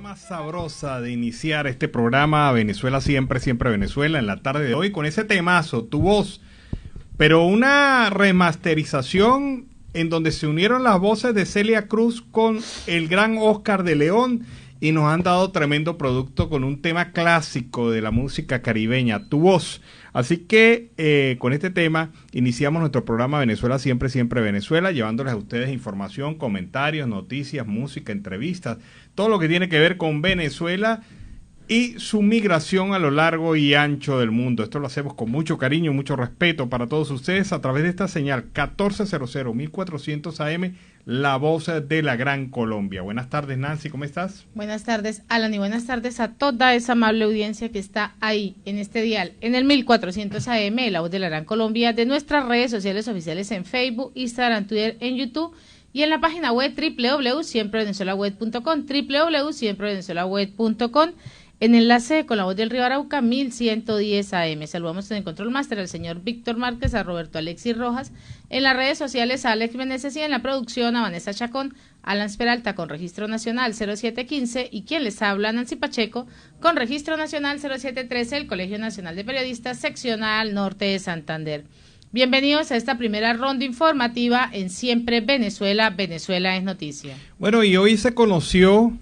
Más sabrosa de iniciar este programa Venezuela siempre, siempre Venezuela en la tarde de hoy con ese temazo, Tu Voz, pero una remasterización en donde se unieron las voces de Celia Cruz con el gran Oscar de León y nos han dado tremendo producto con un tema clásico de la música caribeña, Tu Voz. Así que con este tema iniciamos nuestro programa Venezuela siempre, siempre Venezuela, llevándoles a ustedes información, comentarios, noticias, música, entrevistas, todo lo que tiene que ver con Venezuela y su migración a lo largo y ancho del mundo. Esto lo hacemos con mucho cariño, mucho respeto para todos ustedes a través de esta señal 1400 1400 AM, la voz de la Gran Colombia. Buenas tardes, Nancy, ¿cómo estás? Buenas tardes, Alan, y buenas tardes a toda esa amable audiencia que está ahí en este dial, en el 1400 AM, la voz de la Gran Colombia, de nuestras redes sociales oficiales en Facebook, Instagram, Twitter, en YouTube y en la página web www.siemprevenezuelaweb.com, www.siemprevenezuelaweb.com, en enlace con la voz del Río Arauca, 1110 AM. Saludamos en el Control Master al señor Víctor Márquez, a Roberto Alexis Rojas, en las redes sociales a Alex Meneses y en la producción a Vanessa Chacón, Alan Peralta con Registro Nacional 0715 y quien les habla, Nancy Pacheco, con Registro Nacional 0713, el Colegio Nacional de Periodistas, Seccional Norte de Santander. Bienvenidos a esta primera ronda informativa en Siempre Venezuela, Venezuela es noticia. Bueno, y hoy se conoció,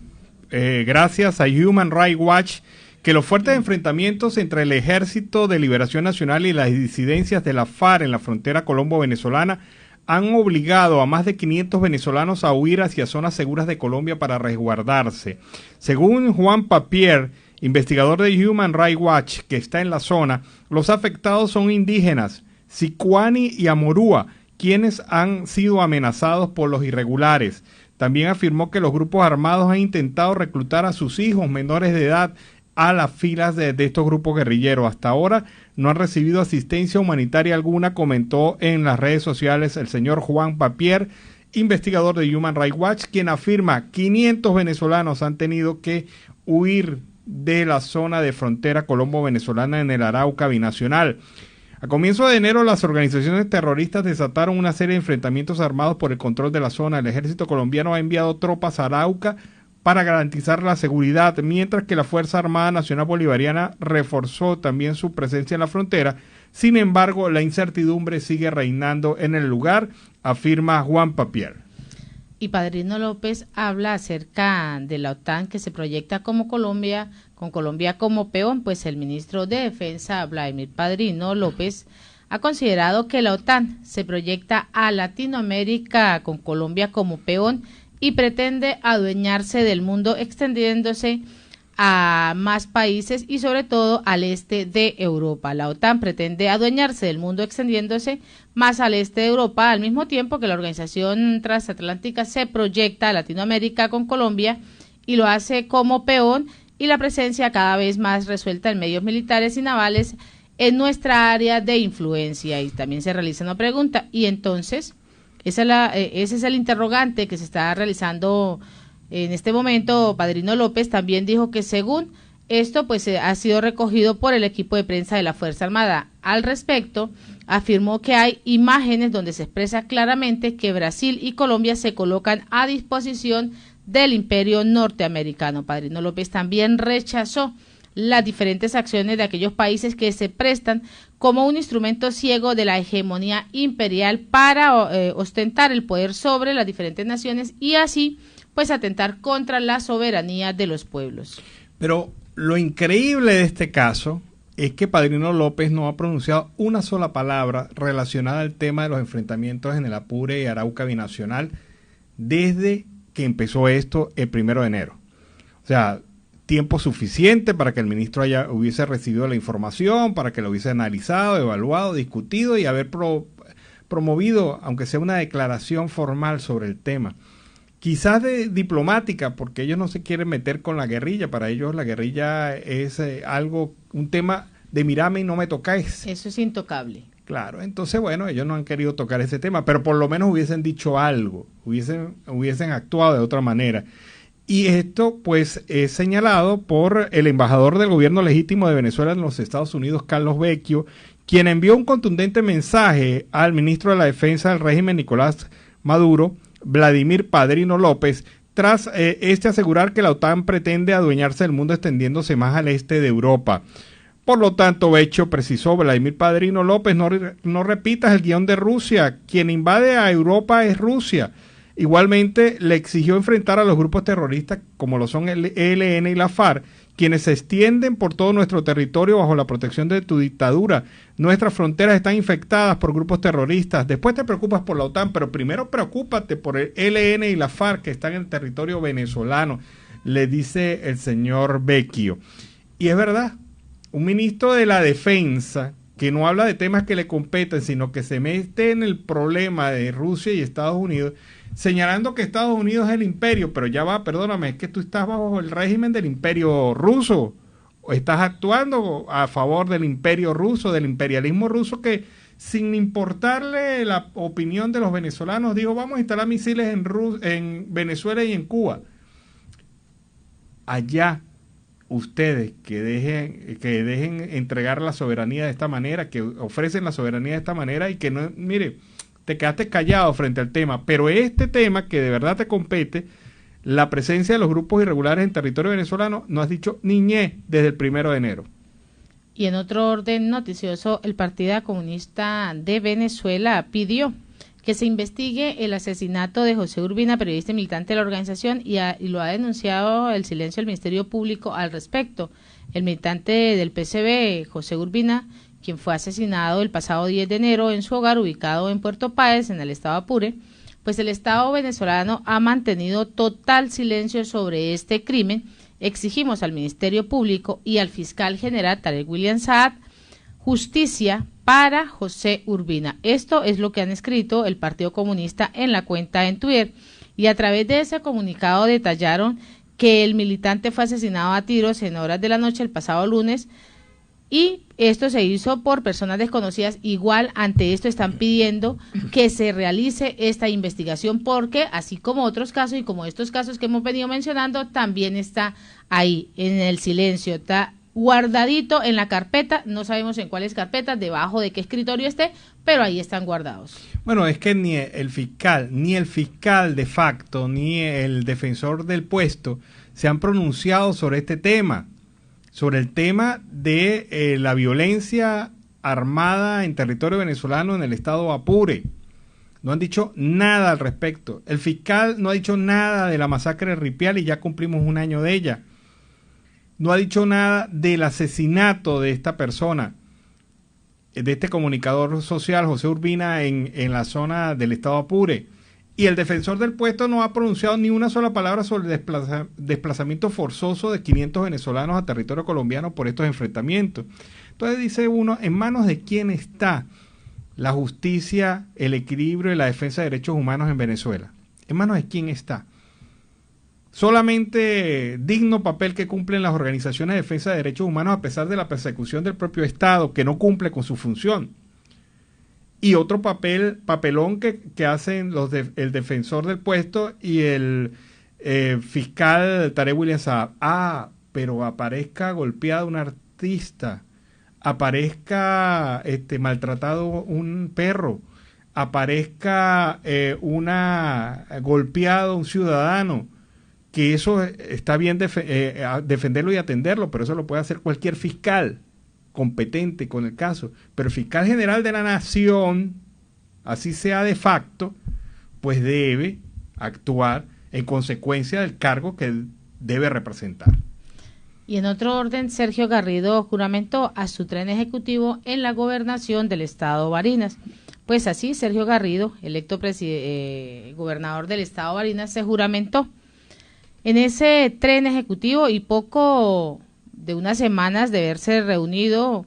gracias a Human Rights Watch, que los fuertes enfrentamientos entre el Ejército de Liberación Nacional y las disidencias de la FARC en la frontera colombo-venezolana han obligado a más de 500 venezolanos a huir hacia zonas seguras de Colombia para resguardarse. Según Juan Papier, investigador de Human Rights Watch, que está en la zona, los afectados son indígenas, Sicuani y Amorúa, quienes han sido amenazados por los irregulares. También afirmó que los grupos armados han intentado reclutar a sus hijos menores de edad a las filas de estos grupos guerrilleros. Hasta ahora no han recibido asistencia humanitaria alguna, comentó en las redes sociales el señor Juan Papier, investigador de Human Rights Watch, quien afirma 500 venezolanos han tenido que huir de la zona de frontera colombo-venezolana en el Arauca binacional. A comienzos de enero, las organizaciones terroristas desataron una serie de enfrentamientos armados por el control de la zona. El ejército colombiano ha enviado tropas a Arauca para garantizar la seguridad, mientras que la Fuerza Armada Nacional Bolivariana reforzó también su presencia en la frontera. Sin embargo, la incertidumbre sigue reinando en el lugar, afirma Juan Papier. Y Padrino López habla acerca de la OTAN que se proyecta como Colombia, con Colombia como peón, pues el ministro de Defensa, Vladimir Padrino López, ha considerado que la OTAN se proyecta a Latinoamérica con Colombia como peón y pretende adueñarse del mundo extendiéndose a más países y sobre todo al este de Europa. La OTAN pretende adueñarse del mundo extendiéndose más al este de Europa, al mismo tiempo que la organización transatlántica se proyecta a Latinoamérica con Colombia y lo hace como peón y la presencia cada vez más resuelta en medios militares y navales en nuestra área de influencia. Y también se realiza una pregunta, y entonces, ese es el interrogante que se está realizando en este momento. Padrino López también dijo que según esto pues ha sido recogido por el equipo de prensa de la Fuerza Armada. Al respecto, afirmó que hay imágenes donde se expresa claramente que Brasil y Colombia se colocan a disposición del imperio norteamericano. Padrino López también rechazó las diferentes acciones de aquellos países que se prestan como un instrumento ciego de la hegemonía imperial para ostentar el poder sobre las diferentes naciones y así pues atentar contra la soberanía de los pueblos. Pero lo increíble de este caso es que Padrino López no ha pronunciado una sola palabra relacionada al tema de los enfrentamientos en el Apure y Arauca binacional desde que empezó esto el 1 de enero. O sea, tiempo suficiente para que el ministro hubiese recibido la información, para que lo hubiese analizado, evaluado, discutido y haber promovido, aunque sea una declaración formal sobre el tema. Quizás diplomática, porque ellos no se quieren meter con la guerrilla. Para ellos la guerrilla es un tema de mírame y no me tocáis. Eso es intocable. Claro, entonces bueno, ellos no han querido tocar ese tema, pero por lo menos hubiesen dicho algo, hubiesen actuado de otra manera. Y esto pues es señalado por el embajador del gobierno legítimo de Venezuela en los Estados Unidos, Carlos Vecchio, quien envió un contundente mensaje al ministro de la Defensa del régimen, Nicolás Maduro, Vladimir Padrino López, tras asegurar que la OTAN pretende adueñarse del mundo extendiéndose más al este de Europa. Por lo tanto, Becho precisó Vladimir Padrino López, no repitas el guión de Rusia, quien invade a Europa es Rusia. Igualmente le exigió enfrentar a los grupos terroristas como lo son el ELN y la FARC, quienes se extienden por todo nuestro territorio bajo la protección de tu dictadura. Nuestras fronteras están infectadas por grupos terroristas. Después te preocupas por la OTAN, pero primero preocúpate por el ELN y la FARC que están en el territorio venezolano, le dice el señor Vecchio. Y es verdad, un ministro de la Defensa que no habla de temas que le competen, sino que se mete en el problema de Rusia y Estados Unidos, señalando que Estados Unidos es el imperio, pero ya va, perdóname, es que tú estás bajo el régimen del imperio ruso, o estás actuando a favor del imperio ruso, del imperialismo ruso, que sin importarle la opinión de los venezolanos, dijo, vamos a instalar misiles en Venezuela y en Cuba. Allá, ustedes que dejen entregar la soberanía de esta manera, que ofrecen la soberanía de esta manera y que no, mire, te quedaste callado frente al tema, pero este tema que de verdad te compete, la presencia de los grupos irregulares en territorio venezolano, no has dicho ni ñe desde el 1 de enero. Y en otro orden noticioso, el Partido Comunista de Venezuela pidió que se investigue el asesinato de José Urbina, periodista y militante de la organización, y lo ha denunciado el silencio del Ministerio Público al respecto. El militante del PCB, José Urbina, quien fue asesinado el pasado 10 de enero en su hogar ubicado en Puerto Páez, en el estado Apure, pues el Estado venezolano ha mantenido total silencio sobre este crimen. Exigimos al Ministerio Público y al fiscal general Tarek William Saad justicia para José Urbina. Esto es lo que han escrito el Partido Comunista en la cuenta en Twitter, y a través de ese comunicado detallaron que el militante fue asesinado a tiros en horas de la noche el pasado lunes, y esto se hizo por personas desconocidas. Igual ante esto están pidiendo que se realice esta investigación, porque así como otros casos y como estos casos que hemos venido mencionando, también está ahí en el silencio, está guardadito en la carpeta, no sabemos en cuáles carpetas, debajo de qué escritorio esté, pero ahí están guardados. Bueno, es que ni el fiscal de facto, ni el defensor del puesto se han pronunciado sobre este tema, sobre el tema de la violencia armada en territorio venezolano en el estado Apure. No han dicho nada al respecto. El fiscal no ha dicho nada de la masacre de Ripial y ya cumplimos un año de ella. No ha dicho nada del asesinato de esta persona, de este comunicador social, José Urbina, en la zona del estado Apure. Y el defensor del puesto no ha pronunciado ni una sola palabra sobre el desplazamiento forzoso de 500 venezolanos a territorio colombiano por estos enfrentamientos. Entonces dice uno, ¿en manos de quién está la justicia, el equilibrio y la defensa de derechos humanos en Venezuela? ¿En manos de quién está? Solamente digno papel que cumplen las organizaciones de defensa de derechos humanos a pesar de la persecución del propio Estado, que no cumple con su función. Y otro papelón que hacen el defensor del puesto y el fiscal Tarek William Saab. Pero aparezca golpeado un artista, aparezca maltratado un perro, aparezca golpeado un ciudadano, que eso está bien defenderlo y atenderlo, pero eso lo puede hacer cualquier fiscal competente con el caso. Pero el fiscal general de la nación, así sea de facto, pues debe actuar en consecuencia del cargo que él debe representar. Y en otro orden, Sergio Garrido juramentó a su tren ejecutivo en la gobernación del estado Barinas. Pues así, Sergio Garrido, electo gobernador del estado Barinas, se juramentó en ese tren ejecutivo, y poco de unas semanas de haberse reunido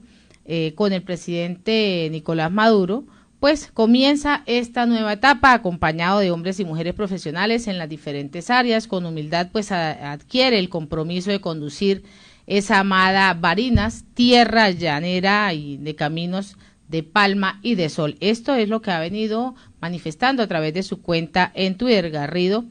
con el presidente Nicolás Maduro, pues comienza esta nueva etapa acompañado de hombres y mujeres profesionales en las diferentes áreas. Con humildad pues adquiere el compromiso de conducir esa amada Barinas, tierra llanera y de caminos de palma y de sol. Esto es lo que ha venido manifestando a través de su cuenta en Twitter. Garrido,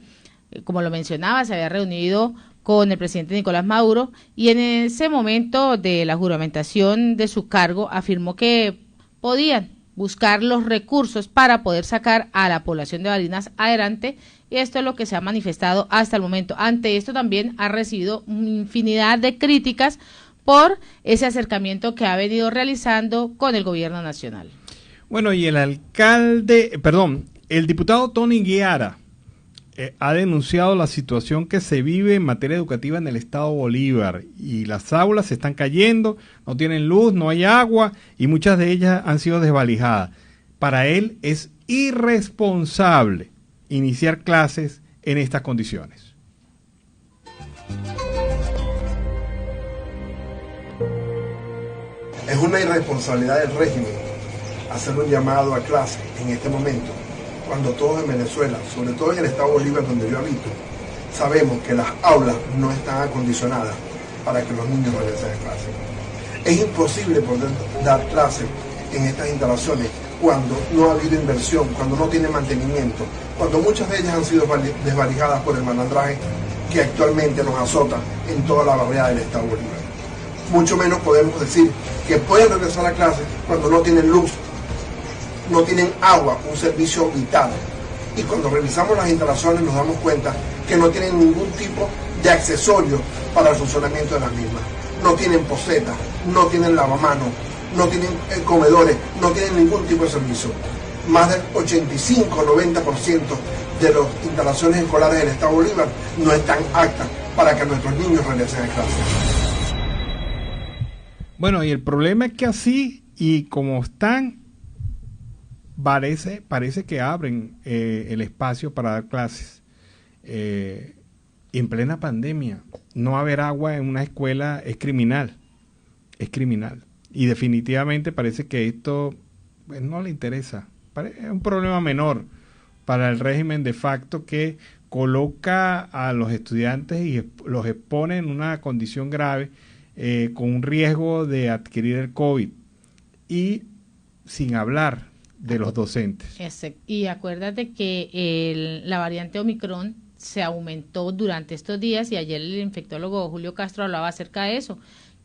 como lo mencionaba, se había reunido con el presidente Nicolás Maduro, y en ese momento de la juramentación de su cargo afirmó que podían buscar los recursos para poder sacar a la población de Barinas adelante, y esto es lo que se ha manifestado hasta el momento. Ante esto también ha recibido infinidad de críticas por ese acercamiento que ha venido realizando con el gobierno nacional. Bueno, y el diputado Tony Guiara ha denunciado la situación que se vive en materia educativa en el estado Bolívar, y las aulas se están cayendo, no tienen luz, no hay agua y muchas de ellas han sido desvalijadas. Para él es irresponsable iniciar clases en estas condiciones. Es una irresponsabilidad del régimen hacer un llamado a clase en este momento, cuando todos en Venezuela, sobre todo en el estado Bolívar donde yo habito, sabemos que las aulas no están acondicionadas para que los niños regresen a clase. Es imposible poder dar clases en estas instalaciones cuando no ha habido inversión, cuando no tiene mantenimiento, cuando muchas de ellas han sido desvalijadas por el malandraje que actualmente nos azota en toda la barriada del estado Bolívar. Mucho menos podemos decir que pueden regresar a clase cuando no tienen luz, no tienen agua, un servicio vital. Y cuando revisamos las instalaciones nos damos cuenta que no tienen ningún tipo de accesorio para el funcionamiento de las mismas. No tienen posetas, no tienen lavamanos, no tienen comedores, no tienen ningún tipo de servicio. Más del 85-90% de las instalaciones escolares del estado Bolívar no están aptas para que nuestros niños regresen a clase. Bueno, y el problema es que así y como están, parece que abren el espacio para dar clases. En plena pandemia, no haber agua en una escuela es criminal. Es criminal. Y definitivamente parece que esto pues, no le interesa. Es un problema menor para el régimen de facto que coloca a los estudiantes y los expone en una condición grave, con un riesgo de adquirir el COVID, y sin hablar de los docentes. Y acuérdate que la variante Omicron se aumentó durante estos días, y ayer el infectólogo Julio Castro hablaba acerca de eso,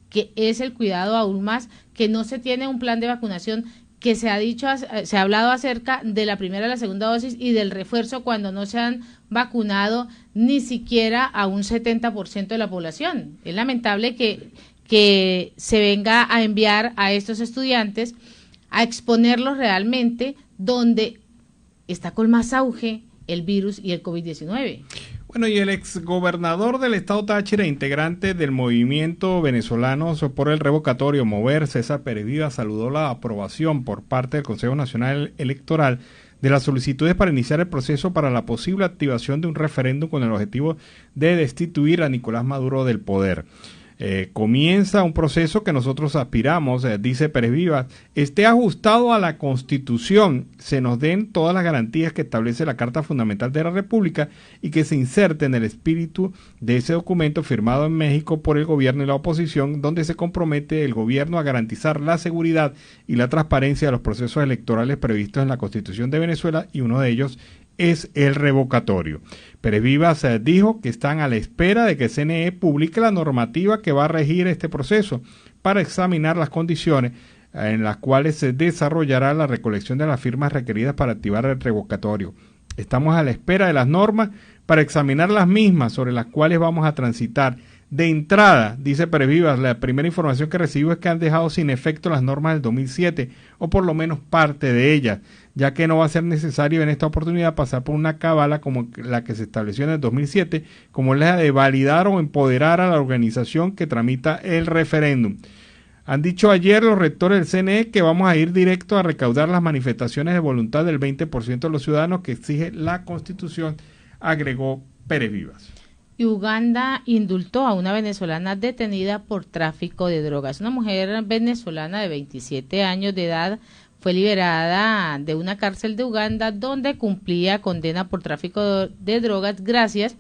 que es el cuidado aún más, que no se tiene un plan de vacunación, que se ha hablado acerca de la primera y la segunda dosis y del refuerzo cuando no se han vacunado ni siquiera a un 70% de la población. Es lamentable que se venga a enviar a estos estudiantes a exponerlos realmente donde está con más auge el virus y el COVID-19. Bueno, y el exgobernador del estado Táchira, integrante del movimiento venezolano por el revocatorio Mover, César Pérez Vivas, saludó la aprobación por parte del Consejo Nacional Electoral de las solicitudes para iniciar el proceso para la posible activación de un referéndum con el objetivo de destituir a Nicolás Maduro del poder. Comienza un proceso que nosotros aspiramos, dice Pérez Vivas, esté ajustado a la Constitución, se nos den todas las garantías que establece la Carta Fundamental de la República y que se inserte en el espíritu de ese documento firmado en México por el gobierno y la oposición, donde se compromete el gobierno a garantizar la seguridad y la transparencia de los procesos electorales previstos en la Constitución de Venezuela, y uno de ellos es el revocatorio. Pérez Vivas dijo que están a la espera de que el CNE publique la normativa que va a regir este proceso para examinar las condiciones en las cuales se desarrollará la recolección de las firmas requeridas para activar el revocatorio. Estamos a la espera de las normas para examinar las mismas sobre las cuales vamos a transitar. De entrada, dice Pérez Vivas, la primera información que recibo es que han dejado sin efecto las normas del 2007, o por lo menos parte de ellas, ya que no va a ser necesario en esta oportunidad pasar por una cábala como la que se estableció en el 2007, como la de validar o empoderar a la organización que tramita el referéndum. Han dicho ayer los rectores del CNE que vamos a ir directo a recaudar las manifestaciones de voluntad del 20% de los ciudadanos que exige la Constitución, agregó Pérez Vivas. Uganda indultó a una venezolana detenida por tráfico de drogas. Una mujer venezolana de 27 años de edad fue liberada de una cárcel de Uganda donde cumplía condena por tráfico de drogas gracias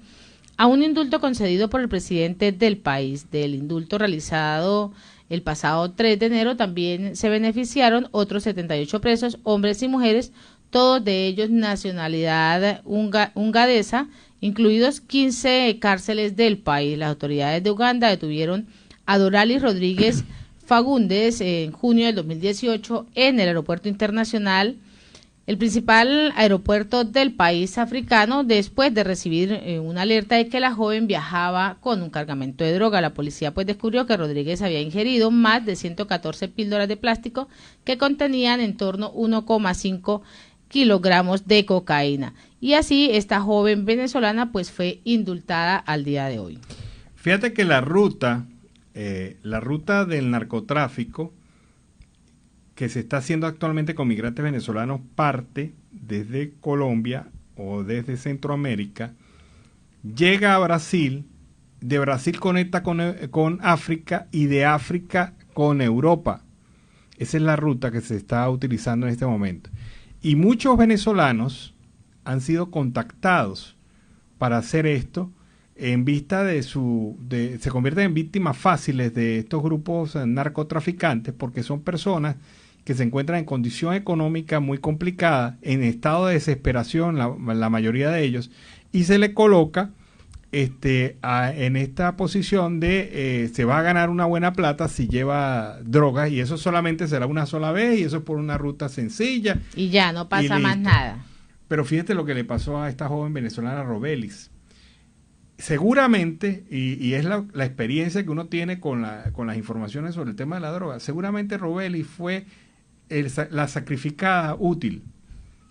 a un indulto concedido por el presidente del país. Del indulto realizado el pasado 3 de enero también se beneficiaron otros 78 presos, hombres y mujeres, todos de ellos nacionalidad ugandesa, incluidos 15 cárceles del país. Las autoridades de Uganda detuvieron a Doralis Rodríguez Fagundes en junio del 2018 en el aeropuerto internacional, el principal aeropuerto del país africano, después de recibir una alerta de que la joven viajaba con un cargamento de droga. La policía pues descubrió que Rodríguez había ingerido más de 114 píldoras de plástico que contenían en torno a 1,5 kilogramos de cocaína. Y así esta joven venezolana pues fue indultada al día de hoy. Fíjate que la ruta del narcotráfico que se está haciendo actualmente con migrantes venezolanos parte desde Colombia o desde Centroamérica, llega a Brasil, de Brasil conecta con África y de África con Europa. Esa es la ruta que se está utilizando en este momento. Y muchos venezolanos han sido contactados para hacer esto en vista se convierten en víctimas fáciles de estos grupos narcotraficantes porque son personas que se encuentran en condición económica muy complicada, en estado de desesperación la mayoría de ellos, y se le coloca en esta posición de se va a ganar una buena plata si lleva drogas, y eso solamente será una sola vez, y eso es por una ruta sencilla. Y ya, no pasa más nada. Pero fíjate lo que le pasó a esta joven venezolana Robelis. Seguramente, y es la experiencia que uno tiene con las informaciones sobre el tema de la droga, seguramente Robelis fue la sacrificada útil.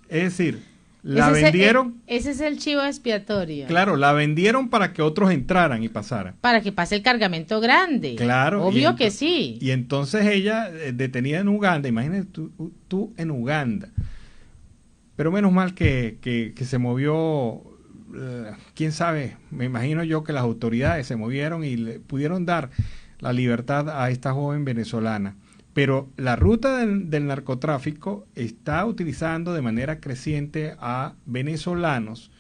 Es decir, la vendieron. Ese es el chivo expiatorio. Claro, la vendieron para que otros entraran y pasaran. Para que pase el cargamento grande. Claro. Obvio que sí. Y entonces ella, detenida en Uganda, imagínate tú en Uganda. Pero menos mal que se movió, quién sabe, me imagino yo que las autoridades se movieron y le pudieron dar la libertad a esta joven venezolana. Pero la ruta del narcotráfico está utilizando de manera creciente a venezolanos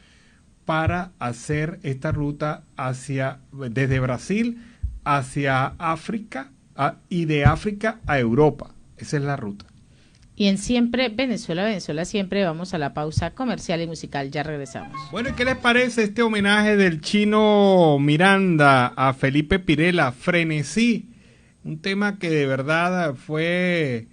para hacer esta ruta desde Brasil hacia África y de África a Europa. Esa es la ruta. Y en Siempre Venezuela, Venezuela Siempre, vamos a la pausa comercial y musical. Ya regresamos. Bueno, ¿y qué les parece este homenaje del Chino Miranda a Felipe Pirela, Frenesí? Un tema que de verdad fue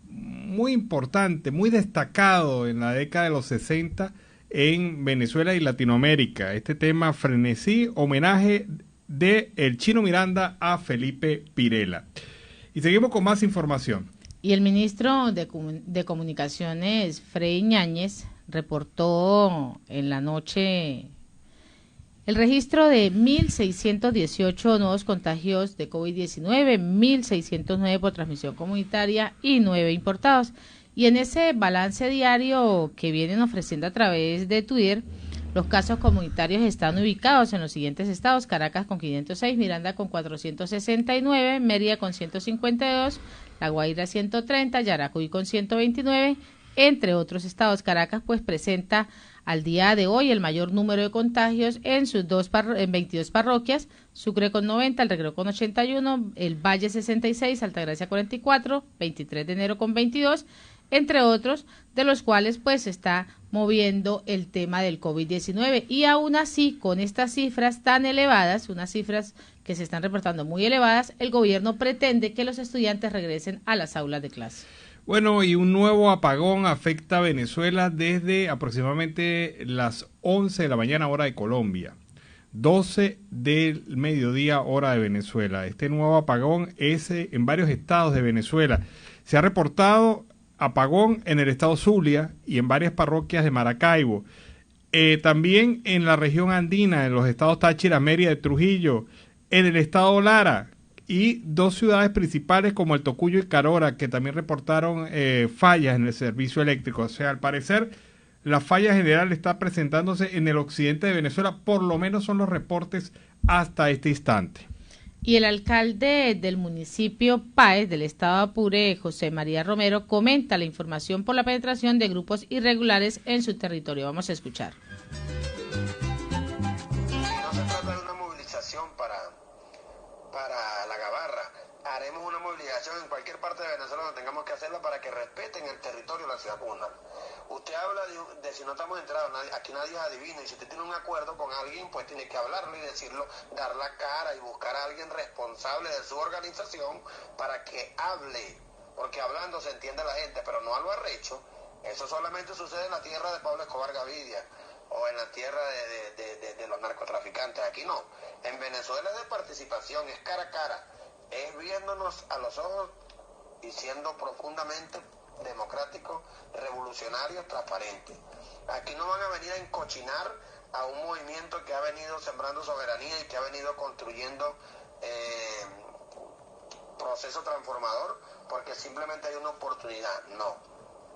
muy importante, muy destacado en la década de los 60 en Venezuela y Latinoamérica. Este tema, Frenesí, homenaje de el Chino Miranda a Felipe Pirela. Y seguimos con más información. Y el ministro de Comunicaciones, Freddy Ñáñez, reportó en la noche el registro de 1.618 nuevos contagios de COVID-19, 1.609 por transmisión comunitaria y 9 importados. Y en ese balance diario que vienen ofreciendo a través de Twitter, los casos comunitarios están ubicados en los siguientes estados: Caracas con 506, Miranda con 469, Mérida con 152, La Guaira 130, Yaracuy con 129, entre otros estados. Caracas pues presenta al día de hoy el mayor número de contagios en sus 22 parroquias: Sucre con 90, El Recreo con 81, El Valle 66, Altagracia 44, 23 de enero con 22, entre otros, de los cuales pues se está moviendo el tema del COVID-19. Y aún así, con estas cifras tan elevadas, unas cifras que se están reportando muy elevadas, el gobierno pretende que los estudiantes regresen a las aulas de clase. Bueno, y un nuevo apagón afecta a Venezuela desde aproximadamente las 11 de la mañana, hora de Colombia, 12 del mediodía, hora de Venezuela. Este nuevo apagón es en varios estados de Venezuela. Se ha reportado apagón en el estado Zulia y en varias parroquias de Maracaibo. También en la región andina, en los estados Táchira, Mérida y Trujillo, en el estado Lara, y dos ciudades principales como el Tocuyo y Carora, que también reportaron fallas en el servicio eléctrico. O sea, al parecer, la falla general está presentándose en el occidente de Venezuela, por lo menos son los reportes hasta este instante. Y el alcalde del municipio Páez, del estado Apure, José María Romero, comenta la información por la penetración de grupos irregulares en su territorio. Vamos a escuchar. No se trata de una movilización para la Gabarra. Haremos una movilización en cualquier parte de Venezuela donde tengamos que hacerla para que respeten el territorio de la ciudad comunal. Usted habla de si no estamos enterados, aquí nadie es adivino, y si usted tiene un acuerdo con alguien, pues tiene que hablarlo y decirlo, dar la cara y buscar a alguien responsable de su organización para que hable, porque hablando se entiende la gente, pero no a lo arrecho. Eso solamente sucede en la tierra de Pablo Escobar Gaviria o en la tierra de los narcotraficantes. Aquí no. En Venezuela es de participación, es cara a cara, es viéndonos a los ojos y siendo profundamente democráticos, revolucionarios, transparentes. Aquí no van a venir a encochinar a un movimiento que ha venido sembrando soberanía y que ha venido construyendo proceso transformador porque simplemente hay una oportunidad. No.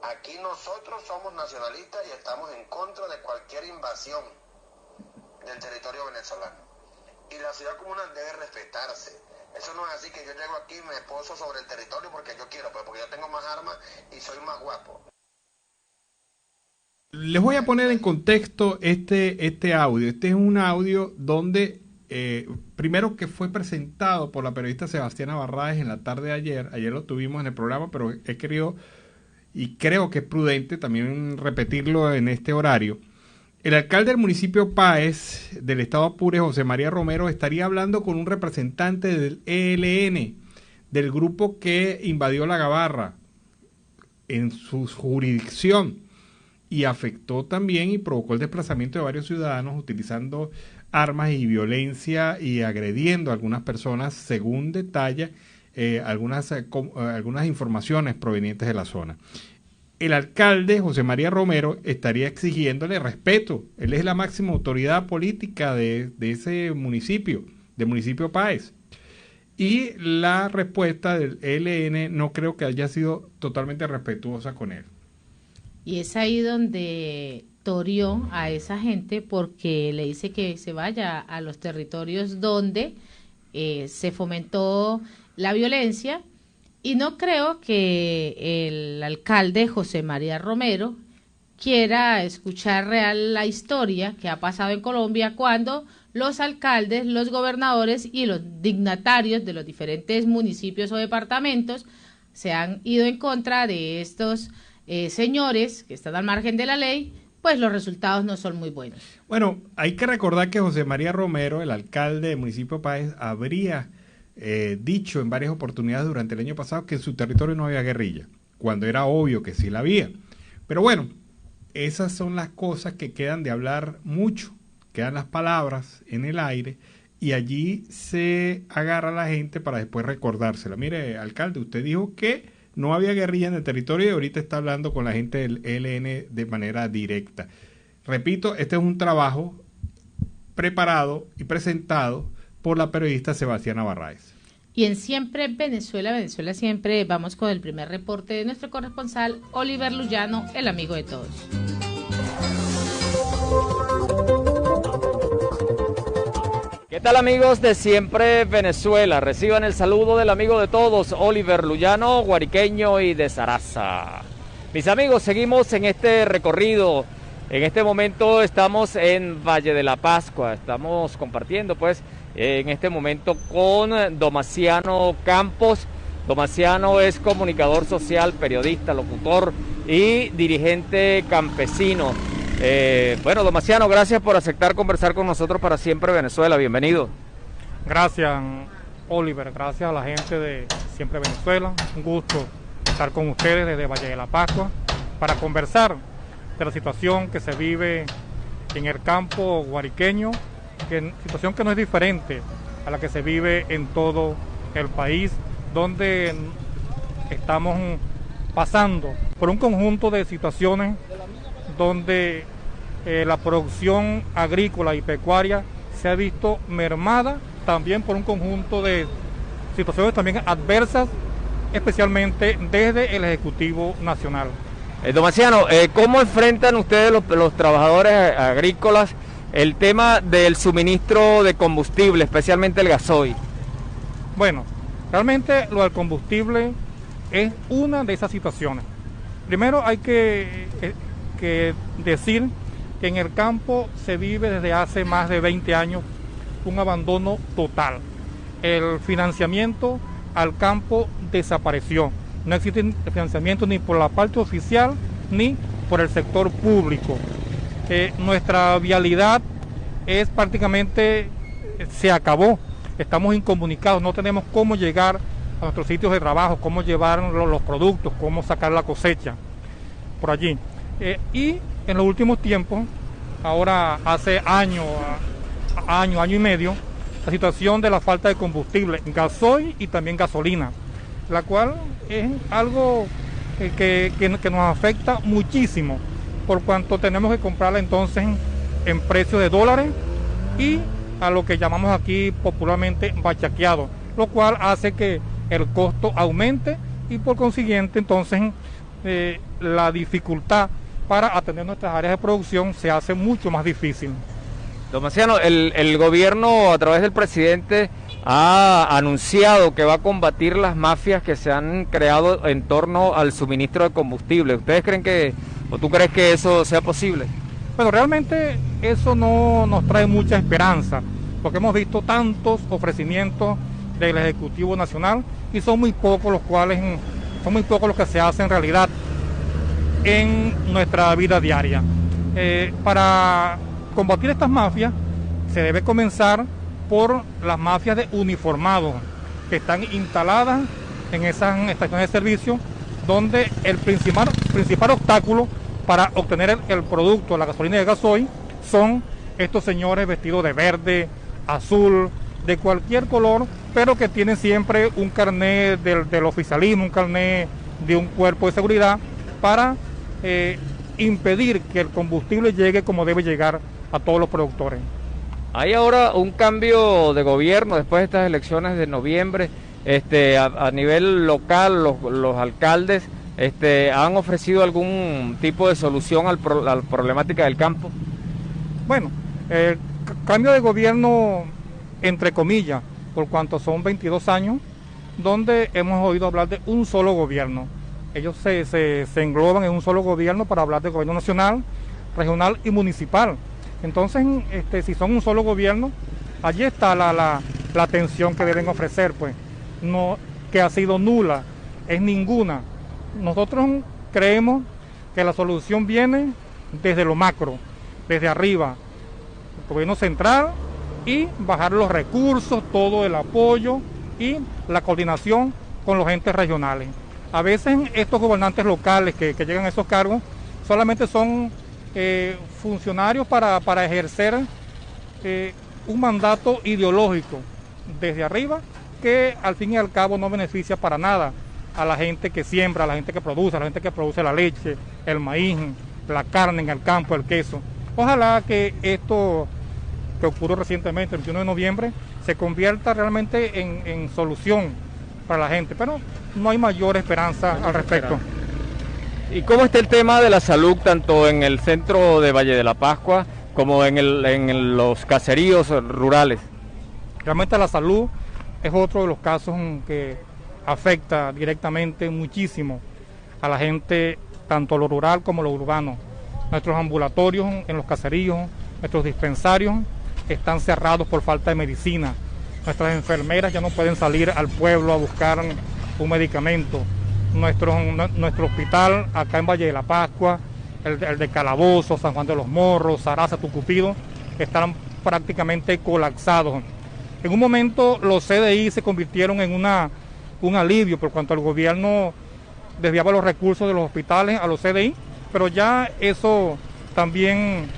Aquí nosotros somos nacionalistas y estamos en contra de cualquier invasión del territorio venezolano. Y la ciudad comunal debe respetarse. Eso no es así que yo llego aquí y me poso sobre el territorio porque yo quiero, pues porque yo tengo más armas y soy más guapo. Les voy a poner en contexto este audio. Este es un audio donde, primero que fue presentado por la periodista Sebastiana Barraez en la tarde de ayer. Ayer lo tuvimos en el programa, pero he querido, y creo que es prudente también repetirlo en este horario. El alcalde del municipio Páez, del estado Apure, José María Romero, estaría hablando con un representante del ELN, del grupo que invadió La Gabarra en su jurisdicción y afectó también y provocó el desplazamiento de varios ciudadanos utilizando armas y violencia y agrediendo a algunas personas, según detalla algunas informaciones provenientes de la zona. El alcalde, José María Romero, estaría exigiéndole respeto. Él es la máxima autoridad política de ese municipio, del municipio Páez. Y la respuesta del ELN no creo que haya sido totalmente respetuosa con él. Y es ahí donde torió a esa gente porque le dice que se vaya a los territorios donde se fomentó la violencia. Y no creo que el alcalde José María Romero quiera escuchar real la historia que ha pasado en Colombia cuando los alcaldes, los gobernadores y los dignatarios de los diferentes municipios o departamentos se han ido en contra de estos señores que están al margen de la ley, pues los resultados no son muy buenos. Bueno, hay que recordar que José María Romero, el alcalde del municipio Páez, habría dicho en varias oportunidades durante el año pasado que en su territorio no había guerrilla, cuando era obvio que sí la había. Pero bueno, esas son las cosas que quedan de hablar mucho, quedan las palabras en el aire y allí se agarra la gente para después recordársela. Mire, alcalde, usted dijo que no había guerrilla en el territorio y ahorita está hablando con la gente del ELN de manera directa. Repito, este es un trabajo preparado y presentado por la periodista Sebastiana Barraez. Y en Siempre Venezuela, Venezuela Siempre, vamos con el primer reporte de nuestro corresponsal Oliver Luyano, el amigo de todos. ¿Qué tal, amigos de Siempre Venezuela? Reciban el saludo del amigo de todos, Oliver Luyano, guariqueño y de Zaraza. Mis amigos, seguimos en este recorrido. En este momento estamos en Valle de la Pascua, estamos compartiendo pues en este momento con Domaciano Campos. Domaciano es comunicador social, periodista, locutor y dirigente campesino. Bueno, Domaciano, gracias por aceptar conversar con nosotros para Siempre Venezuela, bienvenido. Gracias, Oliver, gracias a la gente de Siempre Venezuela, un gusto estar con ustedes desde Valle de la Pascua para conversar de la situación que se vive en el campo guariqueño, situación que no es diferente a la que se vive en todo el país, donde estamos pasando por un conjunto de situaciones donde la producción agrícola y pecuaria se ha visto mermada, también por un conjunto de situaciones también adversas, especialmente desde el Ejecutivo Nacional. Domaciano, ¿cómo enfrentan ustedes los trabajadores agrícolas el tema del suministro de combustible, especialmente el gasoil? Bueno, realmente lo del combustible es una de esas situaciones. Primero hay que decir que en el campo se vive desde hace más de 20 años un abandono total. El financiamiento al campo desapareció. No existe financiamiento ni por la parte oficial ni por el sector público. Nuestra vialidad se acabó, estamos incomunicados, no tenemos cómo llegar a nuestros sitios de trabajo, cómo llevar los productos, cómo sacar la cosecha por allí. Y en los últimos tiempos, ahora hace año y medio, la situación de la falta de combustible, gasoil y también gasolina, la cual es algo que nos afecta muchísimo, por cuanto tenemos que comprarla entonces en precios de dólares y a lo que llamamos aquí popularmente bachaqueado, lo cual hace que el costo aumente y por consiguiente entonces la dificultad para atender nuestras áreas de producción se hace mucho más difícil. Don Maciano, el gobierno a través del presidente ha anunciado que va a combatir las mafias que se han creado en torno al suministro de combustible. ¿Ustedes creen o tú crees que eso sea posible? Bueno, realmente eso no nos trae mucha esperanza, porque hemos visto tantos ofrecimientos del Ejecutivo Nacional y son muy pocos los que se hacen realidad en nuestra vida diaria. Para combatir estas mafias se debe comenzar por las mafias de uniformados que están instaladas en esas estaciones de servicio, donde el principal obstáculo para obtener el producto, la gasolina y el gasoil, son estos señores vestidos de verde, azul, de cualquier color, pero que tienen siempre un carnet del oficialismo, un carnet de un cuerpo de seguridad para impedir que el combustible llegue como debe llegar a todos los productores. Hay ahora un cambio de gobierno después de estas elecciones de noviembre. A nivel local, los alcaldes han ofrecido algún tipo de solución a la problemática del campo. Bueno, cambio de gobierno entre comillas, por cuanto son 22 años, donde hemos oído hablar de un solo gobierno. Ellos se engloban en un solo gobierno para hablar de gobierno nacional, regional y municipal. Entonces, si son un solo gobierno, allí está la atención que deben ofrecer, pues, no que ha sido nula, es ninguna. Nosotros creemos que la solución viene desde lo macro, desde arriba, el gobierno central, y bajar los recursos, todo el apoyo y la coordinación con los entes regionales. A veces estos gobernantes locales que llegan a esos cargos solamente son funcionarios para ejercer un mandato ideológico desde arriba que al fin y al cabo no beneficia para nada a la gente que siembra, a la gente que produce, a la gente que produce la leche, el maíz, la carne en el campo, el queso. Ojalá que esto que ocurrió recientemente, el 21 de noviembre, se convierta realmente en solución para la gente, pero no hay mayor esperanza al respecto. ¿Y cómo está el tema de la salud, tanto en el centro de Valle de la Pascua como en los caseríos rurales? Realmente la salud es otro de los casos que afecta directamente muchísimo a la gente, tanto lo rural como lo urbano. Nuestros ambulatorios en los caseríos, nuestros dispensarios están cerrados por falta de medicina. Nuestras enfermeras ya no pueden salir al pueblo a buscar un medicamento. Nuestro hospital acá en Valle de la Pascua, el de Calabozo, San Juan de los Morros, Zaraza, Tucupido, están prácticamente colapsados. En un momento los CDI se convirtieron en un alivio por cuanto el gobierno desviaba los recursos de los hospitales a los CDI, pero ya eso también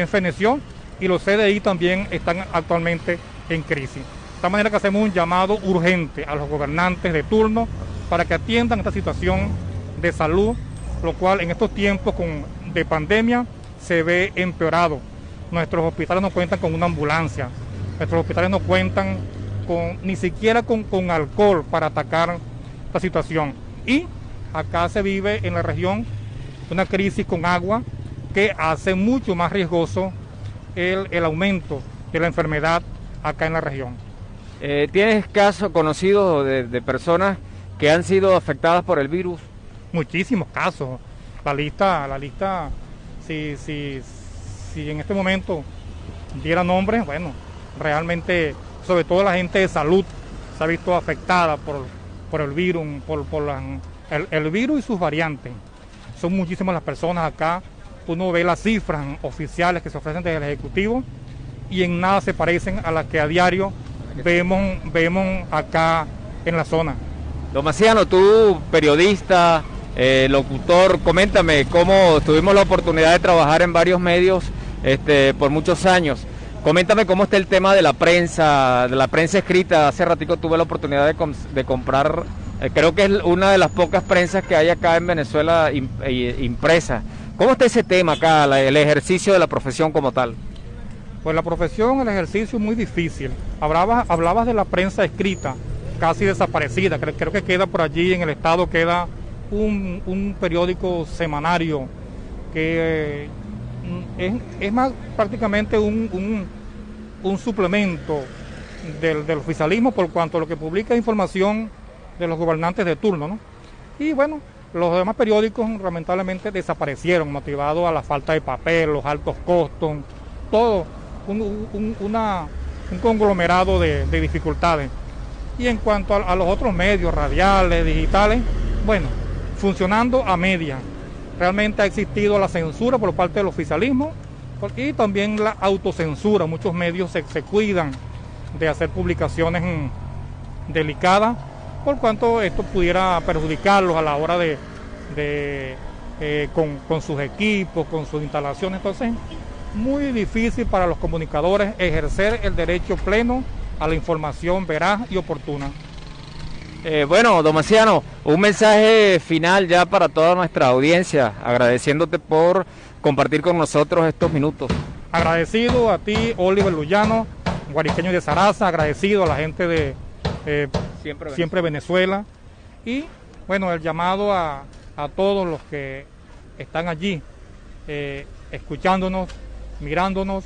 feneció y los CDI también están actualmente en crisis. De tal manera que hacemos un llamado urgente a los gobernantes de turno para que atiendan esta situación de salud, lo cual en estos tiempos de pandemia se ve empeorado. Nuestros hospitales no cuentan con una ambulancia, nuestros hospitales no cuentan ni siquiera con alcohol para atacar esta situación. Y acá se vive en la región una crisis con agua que hace mucho más riesgoso el aumento de la enfermedad acá en la región. ¿Tienes casos conocidos de personas que han sido afectadas por el virus? Muchísimos casos. La lista, si en este momento diera nombres, bueno, realmente, sobre todo la gente de salud se ha visto afectada por el virus, el virus y sus variantes. son muchísimas las personas acá. Uno ve las cifras oficiales que se ofrecen desde el Ejecutivo y en nada se parecen a las que a diario vemos acá en la zona. Don Maciano, tú, periodista, locutor, coméntame cómo tuvimos la oportunidad de trabajar en varios medios por muchos años. Coméntame cómo está el tema de la prensa escrita. Hace ratico tuve la oportunidad de comprar, creo que es una de las pocas prensas que hay acá en Venezuela impresa. ¿Cómo está ese tema acá, el ejercicio de la profesión como tal? Pues la profesión, el ejercicio es muy difícil. Hablabas de la prensa escrita, casi desaparecida. Creo que queda por allí en el estado, queda un periódico semanario que es más prácticamente un suplemento del oficialismo, por cuanto a lo que publica información de los gobernantes de turno, ¿no? Y bueno, los demás periódicos lamentablemente desaparecieron, motivados a la falta de papel, los altos costos, todo un conglomerado de dificultades. Y en cuanto a los otros medios radiales, digitales, bueno, funcionando a media. Realmente ha existido la censura por parte del oficialismo y también la autocensura. Muchos medios se cuidan de hacer publicaciones delicadas, por cuanto esto pudiera perjudicarlos a la hora con sus equipos, con sus instalaciones. Entonces, muy difícil para los comunicadores ejercer el derecho pleno a la información veraz y oportuna. Bueno, don Maciano, un mensaje final ya para toda nuestra audiencia, agradeciéndote por compartir con nosotros estos minutos. Agradecido a ti, Oliver Luyano, guariqueño de Zaraza, agradecido a la gente de Siempre Venezuela. Y bueno, el llamado a todos los que están allí, escuchándonos, mirándonos,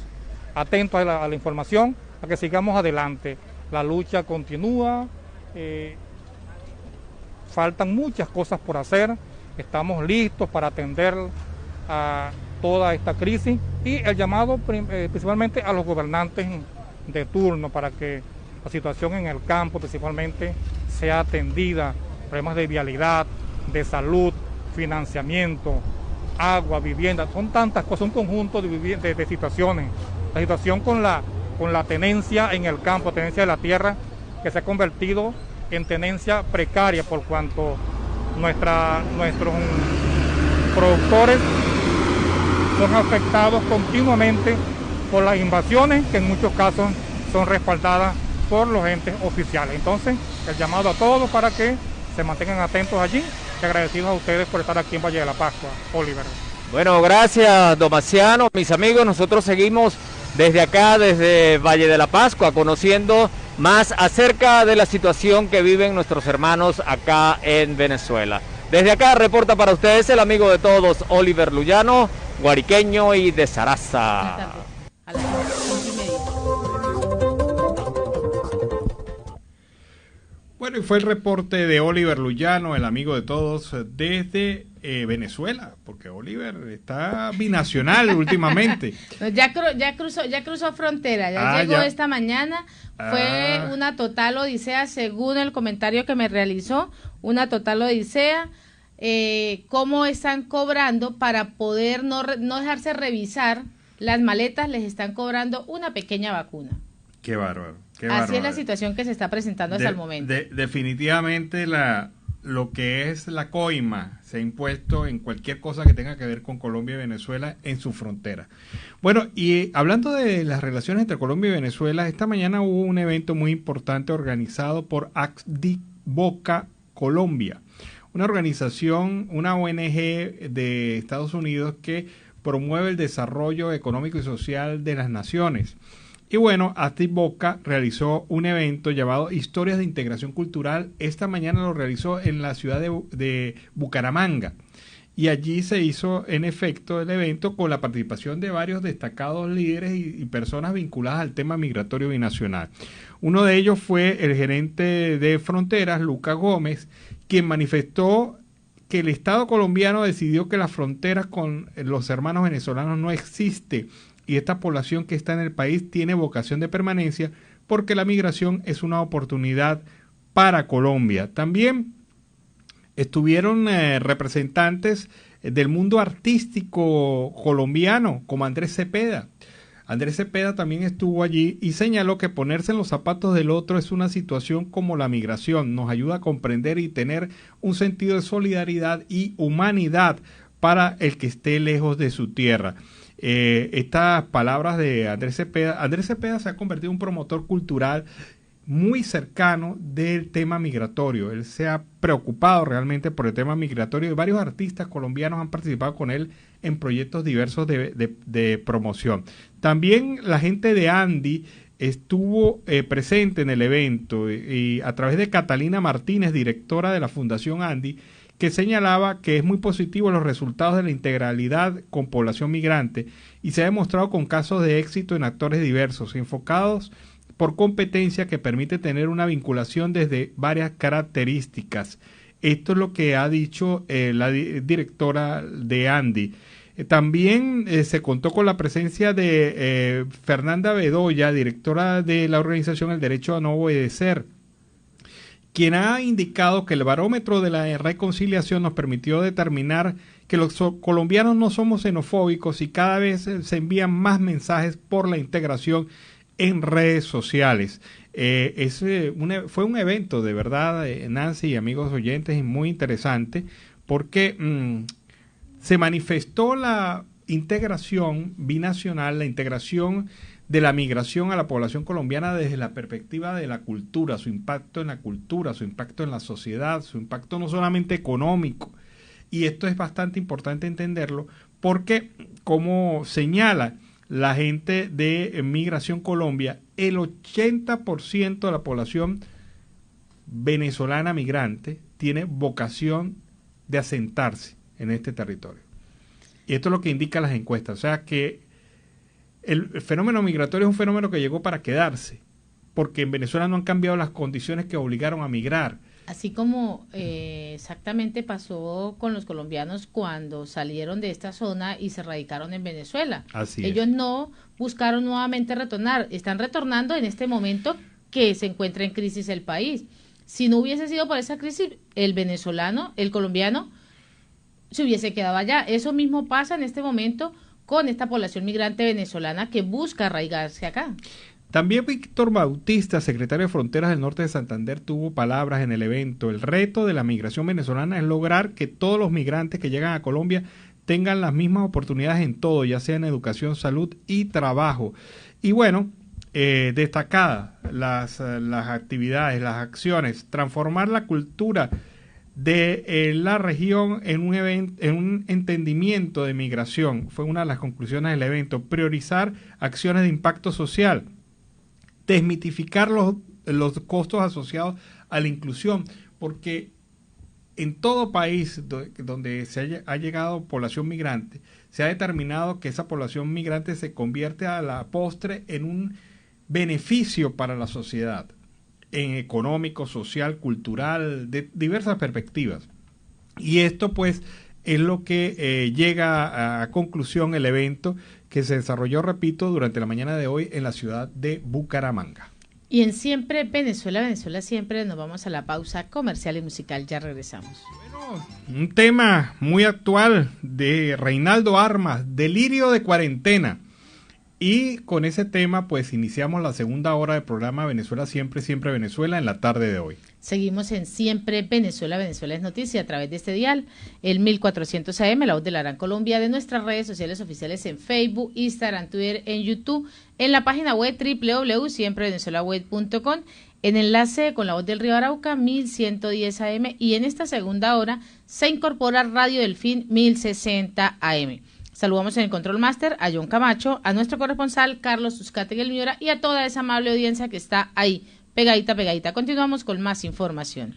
atentos a la información, a que sigamos adelante. La lucha continúa. Faltan muchas cosas por hacer, estamos listos para atender a toda esta crisis y el llamado principalmente a los gobernantes de turno para que la situación en el campo principalmente sea atendida, problemas de vialidad, de salud, financiamiento, agua, vivienda, son tantas cosas, un conjunto de situaciones. La situación con la tenencia en el campo, tenencia de la tierra, que se ha convertido en tenencia precaria por cuanto nuestros productores son afectados continuamente por las invasiones que en muchos casos son respaldadas por los entes oficiales. Entonces, el llamado a todos para que se mantengan atentos allí y agradecidos a ustedes por estar aquí en Valle de la Pascua. Oliver. Bueno, gracias, don Maciano. Mis amigos, nosotros seguimos desde acá, desde Valle de la Pascua, conociendo más acerca de la situación que viven nuestros hermanos acá en Venezuela. Desde acá reporta para ustedes el amigo de todos, Oliver Luyano, guariqueño y de Zaraza. A las 5:30. Bueno, y fue el reporte de Oliver Luyano, el amigo de todos, desde Venezuela, porque Oliver está binacional últimamente. Ya cruzó frontera, llegó esta mañana. Fue una total odisea, según el comentario que me realizó, una total odisea. Cómo están cobrando para poder no dejarse revisar las maletas, les están cobrando una pequeña vacuna. Qué bárbaro. Así es la situación que se está presentando hasta el momento. Definitivamente lo que es la coima se ha impuesto en cualquier cosa que tenga que ver con Colombia y Venezuela en su frontera. Bueno, y hablando de las relaciones entre Colombia y Venezuela, esta mañana hubo un evento muy importante organizado por Acdivoca Colombia, una organización, una ONG de Estados Unidos que promueve el desarrollo económico y social de las naciones. Y bueno, Acdivoca realizó un evento llamado Historias de Integración Cultural. Esta mañana lo realizó en la ciudad de Bucaramanga. Y allí se hizo, en efecto, el evento con la participación de varios destacados líderes y personas vinculadas al tema migratorio binacional. Uno de ellos fue el gerente de Fronteras, Lucas Gómez, quien manifestó que el Estado colombiano decidió que las fronteras con los hermanos venezolanos no existe y esta población que está en el país tiene vocación de permanencia porque la migración es una oportunidad para Colombia. También estuvieron representantes del mundo artístico colombiano, como Andrés Cepeda. Andrés Cepeda también estuvo allí y señaló que ponerse en los zapatos del otro es una situación como la migración, nos ayuda a comprender y tener un sentido de solidaridad y humanidad para el que esté lejos de su tierra. Estas palabras de Andrés Cepeda se ha convertido en un promotor cultural muy cercano del tema migratorio. Él se ha preocupado realmente por el tema migratorio y varios artistas colombianos han participado con él en proyectos diversos de promoción. También la gente de Andy estuvo presente en el evento y a través de Catalina Martínez, directora de la Fundación Andy, que señalaba que es muy positivo los resultados de la integralidad con población migrante y se ha demostrado con casos de éxito en actores diversos, enfocados por competencia que permite tener una vinculación desde varias características. Esto es lo que ha dicho la directora de Andy. También se contó con la presencia de Fernanda Bedoya, directora de la organización El Derecho a No Obedecer, quien ha indicado que el barómetro de la reconciliación nos permitió determinar que los colombianos no somos xenofóbicos y cada vez se envían más mensajes por la integración en redes sociales. Fue un evento de verdad, Nancy y amigos oyentes, muy interesante porque se manifestó la integración binacional, la integración de la migración a la población colombiana desde la perspectiva de la cultura, su impacto en la cultura, su impacto en la sociedad, su impacto no solamente económico. Y esto es bastante importante entenderlo porque, como señala la gente de Migración Colombia, el 80% de la población venezolana migrante tiene vocación de asentarse en este territorio. Y esto es lo que indican las encuestas. O sea que el fenómeno migratorio es un fenómeno que llegó para quedarse, porque en Venezuela no han cambiado las condiciones que obligaron a migrar. Así como exactamente pasó con los colombianos cuando salieron de esta zona y se radicaron en Venezuela. Así Ellos es. no buscaron nuevamente retornar, están retornando en este momento que se encuentra en crisis el país. Si no hubiese sido por esa crisis, el venezolano, el colombiano, se hubiese quedado allá. Eso mismo pasa en este momento con esta población migrante venezolana que busca arraigarse acá. También Víctor Bautista, secretario de Fronteras del Norte de Santander, tuvo palabras en el evento. El reto de la migración venezolana es lograr que todos los migrantes que llegan a Colombia tengan las mismas oportunidades en todo, ya sea en educación, salud y trabajo. Y bueno, destacadas las actividades, las acciones, transformar la cultura de la región en un entendimiento de migración. Fue una de las conclusiones del evento. Priorizar acciones de impacto social. Desmitificar los costos asociados a la inclusión, porque en todo país donde ha llegado población migrante, se ha determinado que esa población migrante se convierte a la postre en un beneficio para la sociedad, en económico, social, cultural, de diversas perspectivas. Y esto pues es lo que llega a conclusión el evento que se desarrolló, repito, durante la mañana de hoy en la ciudad de Bucaramanga. Y en Siempre Venezuela, Venezuela Siempre, nos vamos a la pausa comercial y musical. Ya regresamos. Bueno, un tema muy actual de Reinaldo Armas, Delirio de Cuarentena. Y con ese tema pues iniciamos la segunda hora del programa Venezuela Siempre, Siempre Venezuela en la tarde de hoy. Seguimos en Siempre Venezuela, Venezuela es noticia a través de este dial, el 1400 AM, la voz de la Gran Colombia, de nuestras redes sociales oficiales en Facebook, Instagram, Twitter, en YouTube, en la página web www.siemprevenezuelaweb.com, en enlace con la voz del Río Arauca, 1110 AM, y en esta segunda hora se incorpora Radio Delfín, 1060 AM. Saludamos en el Control Master a John Camacho, a nuestro corresponsal Carlos Uzcategui Miura y a toda esa amable audiencia que está ahí, pegadita. Continuamos con más información.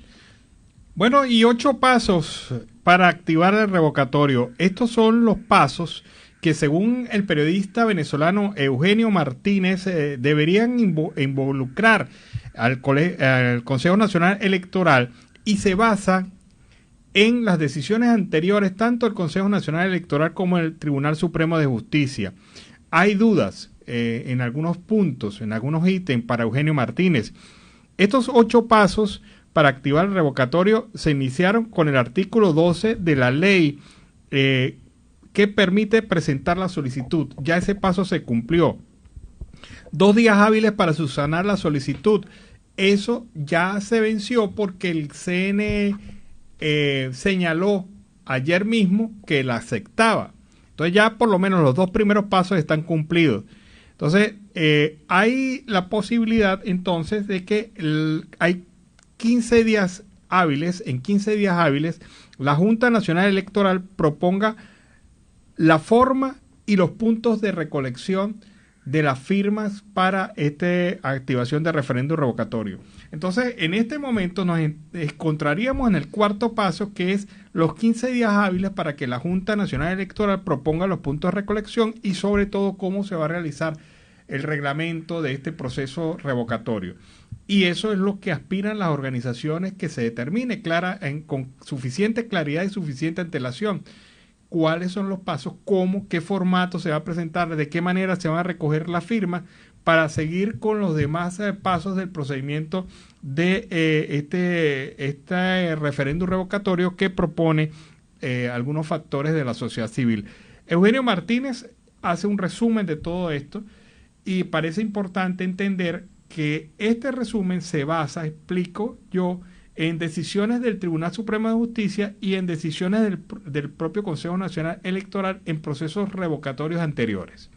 Bueno, y 8 pasos para activar el revocatorio. Estos son los pasos que, según el periodista venezolano Eugenio Martínez, deberían involucrar al Consejo Nacional Electoral y se basa en las decisiones anteriores, tanto el Consejo Nacional Electoral como el Tribunal Supremo de Justicia. Hay dudas en algunos puntos, en algunos ítems para Eugenio Martínez. Estos 8 pasos para activar el revocatorio se iniciaron con el artículo 12 de la ley que permite presentar la solicitud. Ya ese paso se cumplió. 2 días hábiles para subsanar la solicitud. Eso ya se venció porque el CNE señaló ayer mismo que la aceptaba. Entonces ya por lo menos los 2 primeros pasos están cumplidos. Entonces hay la posibilidad entonces de que hay 15 días hábiles. En 15 días hábiles la Junta Nacional Electoral proponga la forma y los puntos de recolección de las firmas para esta activación de referéndum revocatorio. Entonces, en este momento nos encontraríamos en el 4º paso, que es los 15 días hábiles para que la Junta Nacional Electoral proponga los puntos de recolección y sobre todo cómo se va a realizar el reglamento de este proceso revocatorio. Y eso es lo que aspiran las organizaciones, que se determine con suficiente claridad y suficiente antelación cuáles son los pasos, cómo, qué formato se va a presentar, de qué manera se van a recoger las firmas para seguir con los demás pasos del procedimiento de este referéndum revocatorio que propone algunos factores de la sociedad civil. Eugenio Martínez hace un resumen de todo esto y parece importante entender que este resumen se basa, explico yo, en decisiones del Tribunal Supremo de Justicia y en decisiones del propio Consejo Nacional Electoral en procesos revocatorios anteriores.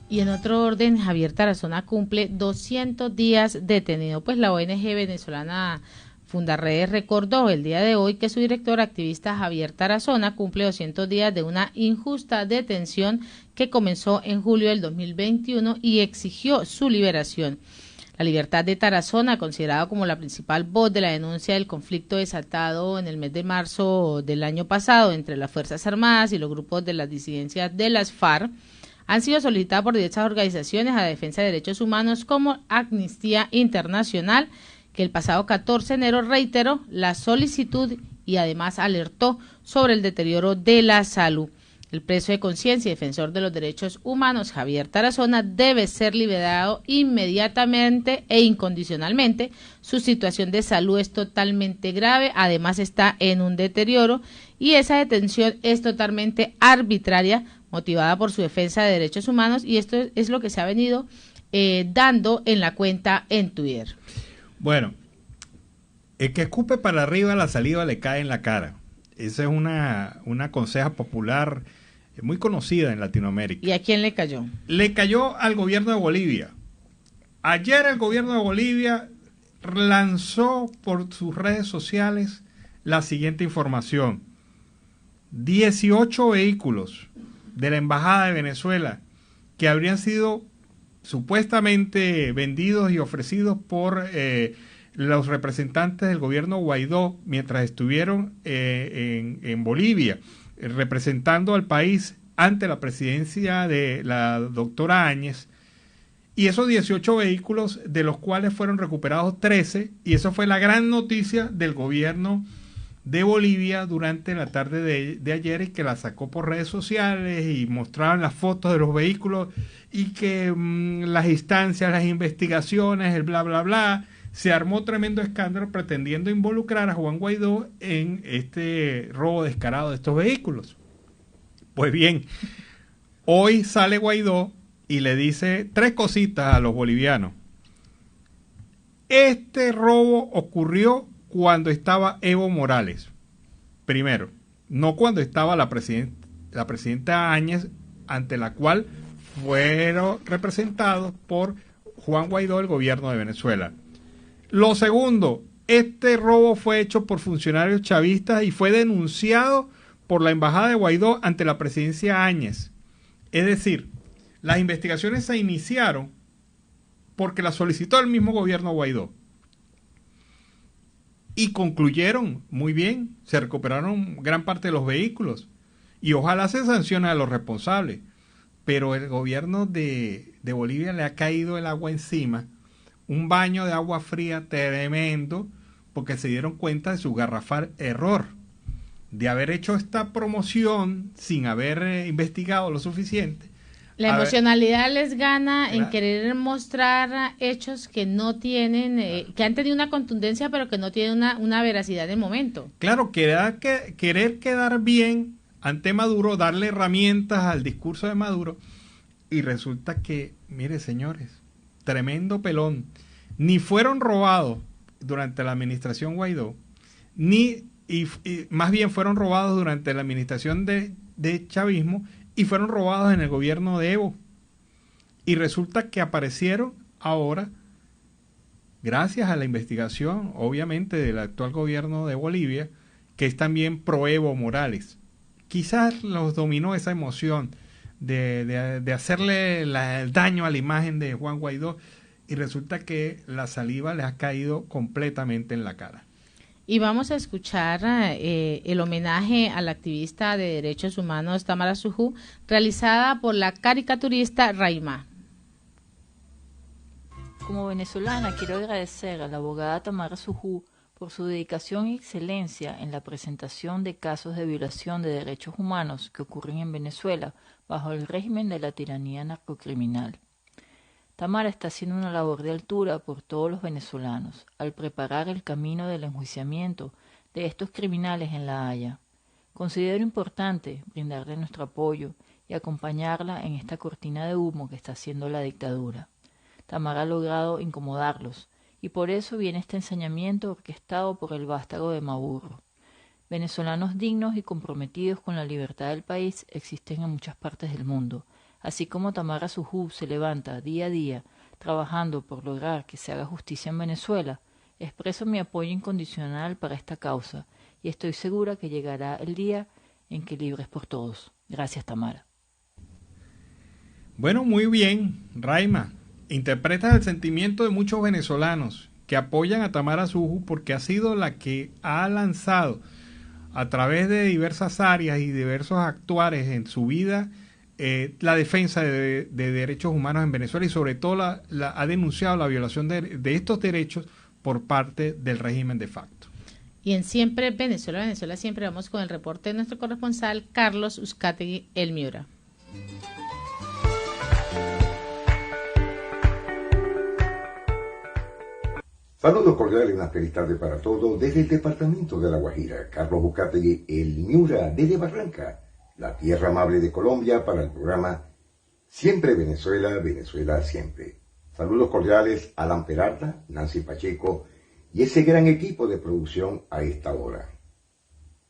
Y en otro orden, Javier Tarazona cumple 200 días detenido. Pues la ONG venezolana Fundarredes recordó el día de hoy que su director activista Javier Tarazona cumple 200 días de una injusta detención que comenzó en julio del 2021 y exigió su liberación. La libertad de Tarazona, considerado como la principal voz de la denuncia del conflicto desatado en el mes de marzo del año pasado entre las Fuerzas Armadas y los grupos de las disidencias de las FARC, han sido solicitadas por diversas organizaciones a defensa de derechos humanos como Amnistía Internacional, que el pasado 14 de enero reiteró la solicitud y además alertó sobre el deterioro de la salud. El preso de conciencia y defensor de los derechos humanos, Javier Tarazona, debe ser liberado inmediatamente e incondicionalmente. Su situación de salud es totalmente grave, además está en un deterioro y esa detención es totalmente arbitraria, motivada por su defensa de derechos humanos, y esto es lo que se ha venido dando en la cuenta en Twitter. Bueno, el que escupe para arriba la saliva le cae en la cara. Esa es una conseja popular muy conocida en Latinoamérica. ¿Y a quién le cayó? Le cayó al gobierno de Bolivia. Ayer el gobierno de Bolivia lanzó por sus redes sociales la siguiente información. 18 vehículos de la Embajada de Venezuela que habrían sido supuestamente vendidos y ofrecidos por los representantes del gobierno Guaidó mientras estuvieron en Bolivia, representando al país ante la presidencia de la doctora Áñez, y esos 18 vehículos, de los cuales fueron recuperados 13, y eso fue la gran noticia del gobierno de Bolivia durante la tarde de ayer, y que la sacó por redes sociales y mostraban las fotos de los vehículos y que las instancias, las investigaciones, el bla bla bla. Se armó tremendo escándalo pretendiendo involucrar a Juan Guaidó en este robo descarado de estos vehículos. Pues bien, hoy sale Guaidó y le dice 3 cositas a los bolivianos. Este robo ocurrió cuando estaba Evo Morales. Primero, no cuando estaba la presidenta Áñez, ante la cual fueron representados por Juan Guaidó, el gobierno de Venezuela. Lo segundo, este robo fue hecho por funcionarios chavistas y fue denunciado por la embajada de Guaidó ante la presidencia Áñez. Es decir, las investigaciones se iniciaron porque las solicitó el mismo gobierno Guaidó. Y concluyeron muy bien, se recuperaron gran parte de los vehículos y ojalá se sancione a los responsables. Pero el gobierno de Bolivia le ha caído el agua encima, un baño de agua fría tremendo, porque se dieron cuenta de su garrafal error de haber hecho esta promoción sin haber investigado lo suficiente. La emocionalidad les gana en querer mostrar hechos que no tienen, que han tenido una contundencia, pero que no tienen una veracidad de momento. Claro, querer quedar bien ante Maduro, darle herramientas al discurso de Maduro, y resulta que, mire señores, tremendo pelón, ni fueron robados durante la administración Guaidó, y más bien fueron robados durante la administración de chavismo, y fueron robados en el gobierno de Evo. Y resulta que aparecieron ahora, gracias a la investigación, obviamente, del actual gobierno de Bolivia, que es también pro Evo Morales. Quizás los dominó esa emoción de hacerle el daño a la imagen de Juan Guaidó, y resulta que la saliva le ha caído completamente en la cara. Y vamos a escuchar el homenaje a la activista de derechos humanos Tamara Sujú, realizada por la caricaturista Raima. Como venezolana, quiero agradecer a la abogada Tamara Sujú por su dedicación y excelencia en la presentación de casos de violación de derechos humanos que ocurren en Venezuela bajo el régimen de la tiranía narcocriminal. Tamara está haciendo una labor de altura por todos los venezolanos al preparar el camino del enjuiciamiento de estos criminales en La Haya. Considero importante brindarle nuestro apoyo y acompañarla en esta cortina de humo que está haciendo la dictadura. Tamara ha logrado incomodarlos y por eso viene este ensañamiento orquestado por el vástago de Maduro. Venezolanos dignos y comprometidos con la libertad del país existen en muchas partes del mundo. Así como Tamara Sujú se levanta día a día trabajando por lograr que se haga justicia en Venezuela, expreso mi apoyo incondicional para esta causa y estoy segura que llegará el día en que libres por todos. Gracias, Tamara. Bueno, muy bien, Raima. Interpretas el sentimiento de muchos venezolanos que apoyan a Tamara Sujú porque ha sido la que ha lanzado a través de diversas áreas y diversos actuares en su vida la defensa de derechos humanos en Venezuela, y sobre todo ha denunciado la violación de estos derechos por parte del régimen de facto. Y en Siempre Venezuela siempre vamos con el reporte de nuestro corresponsal Carlos Uzcategui, El Miura. Saludos cordiales, una feliz tarde para todos desde el departamento de La Guajira. Carlos Uzcategui, El Miura, desde Barranca, la tierra amable de Colombia, para el programa Siempre Venezuela, Venezuela Siempre. Saludos cordiales a Alan Peralta, Nancy Pacheco y ese gran equipo de producción a esta hora.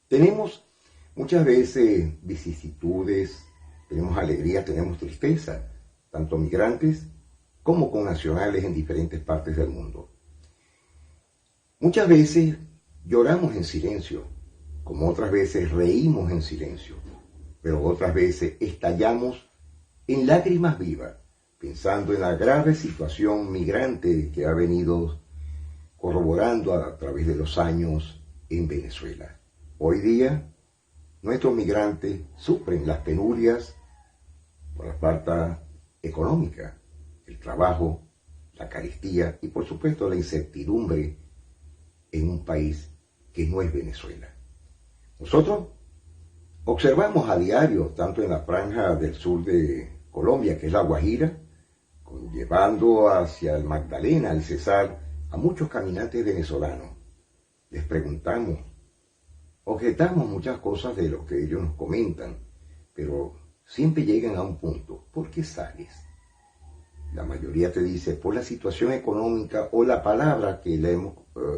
Tenemos muchas veces vicisitudes, tenemos alegría, tenemos tristeza, tanto migrantes como connacionales en diferentes partes del mundo. Muchas veces lloramos en silencio, como otras veces reímos en silencio, pero otras veces estallamos en lágrimas vivas, pensando en la grave situación migrante que ha venido corroborando a través de los años en Venezuela. Hoy día, nuestros migrantes sufren las penurias por la falta económica, el trabajo, la carestía y, por supuesto, la incertidumbre en un país que no es Venezuela. Nosotros observamos a diario, tanto en la franja del sur de Colombia, que es La Guajira, llevando hacia el Magdalena, el Cesar, a muchos caminantes venezolanos. Les preguntamos, objetamos muchas cosas de lo que ellos nos comentan, pero siempre llegan a un punto: ¿por qué sales? La mayoría te dice por la situación económica o la palabra que le hemos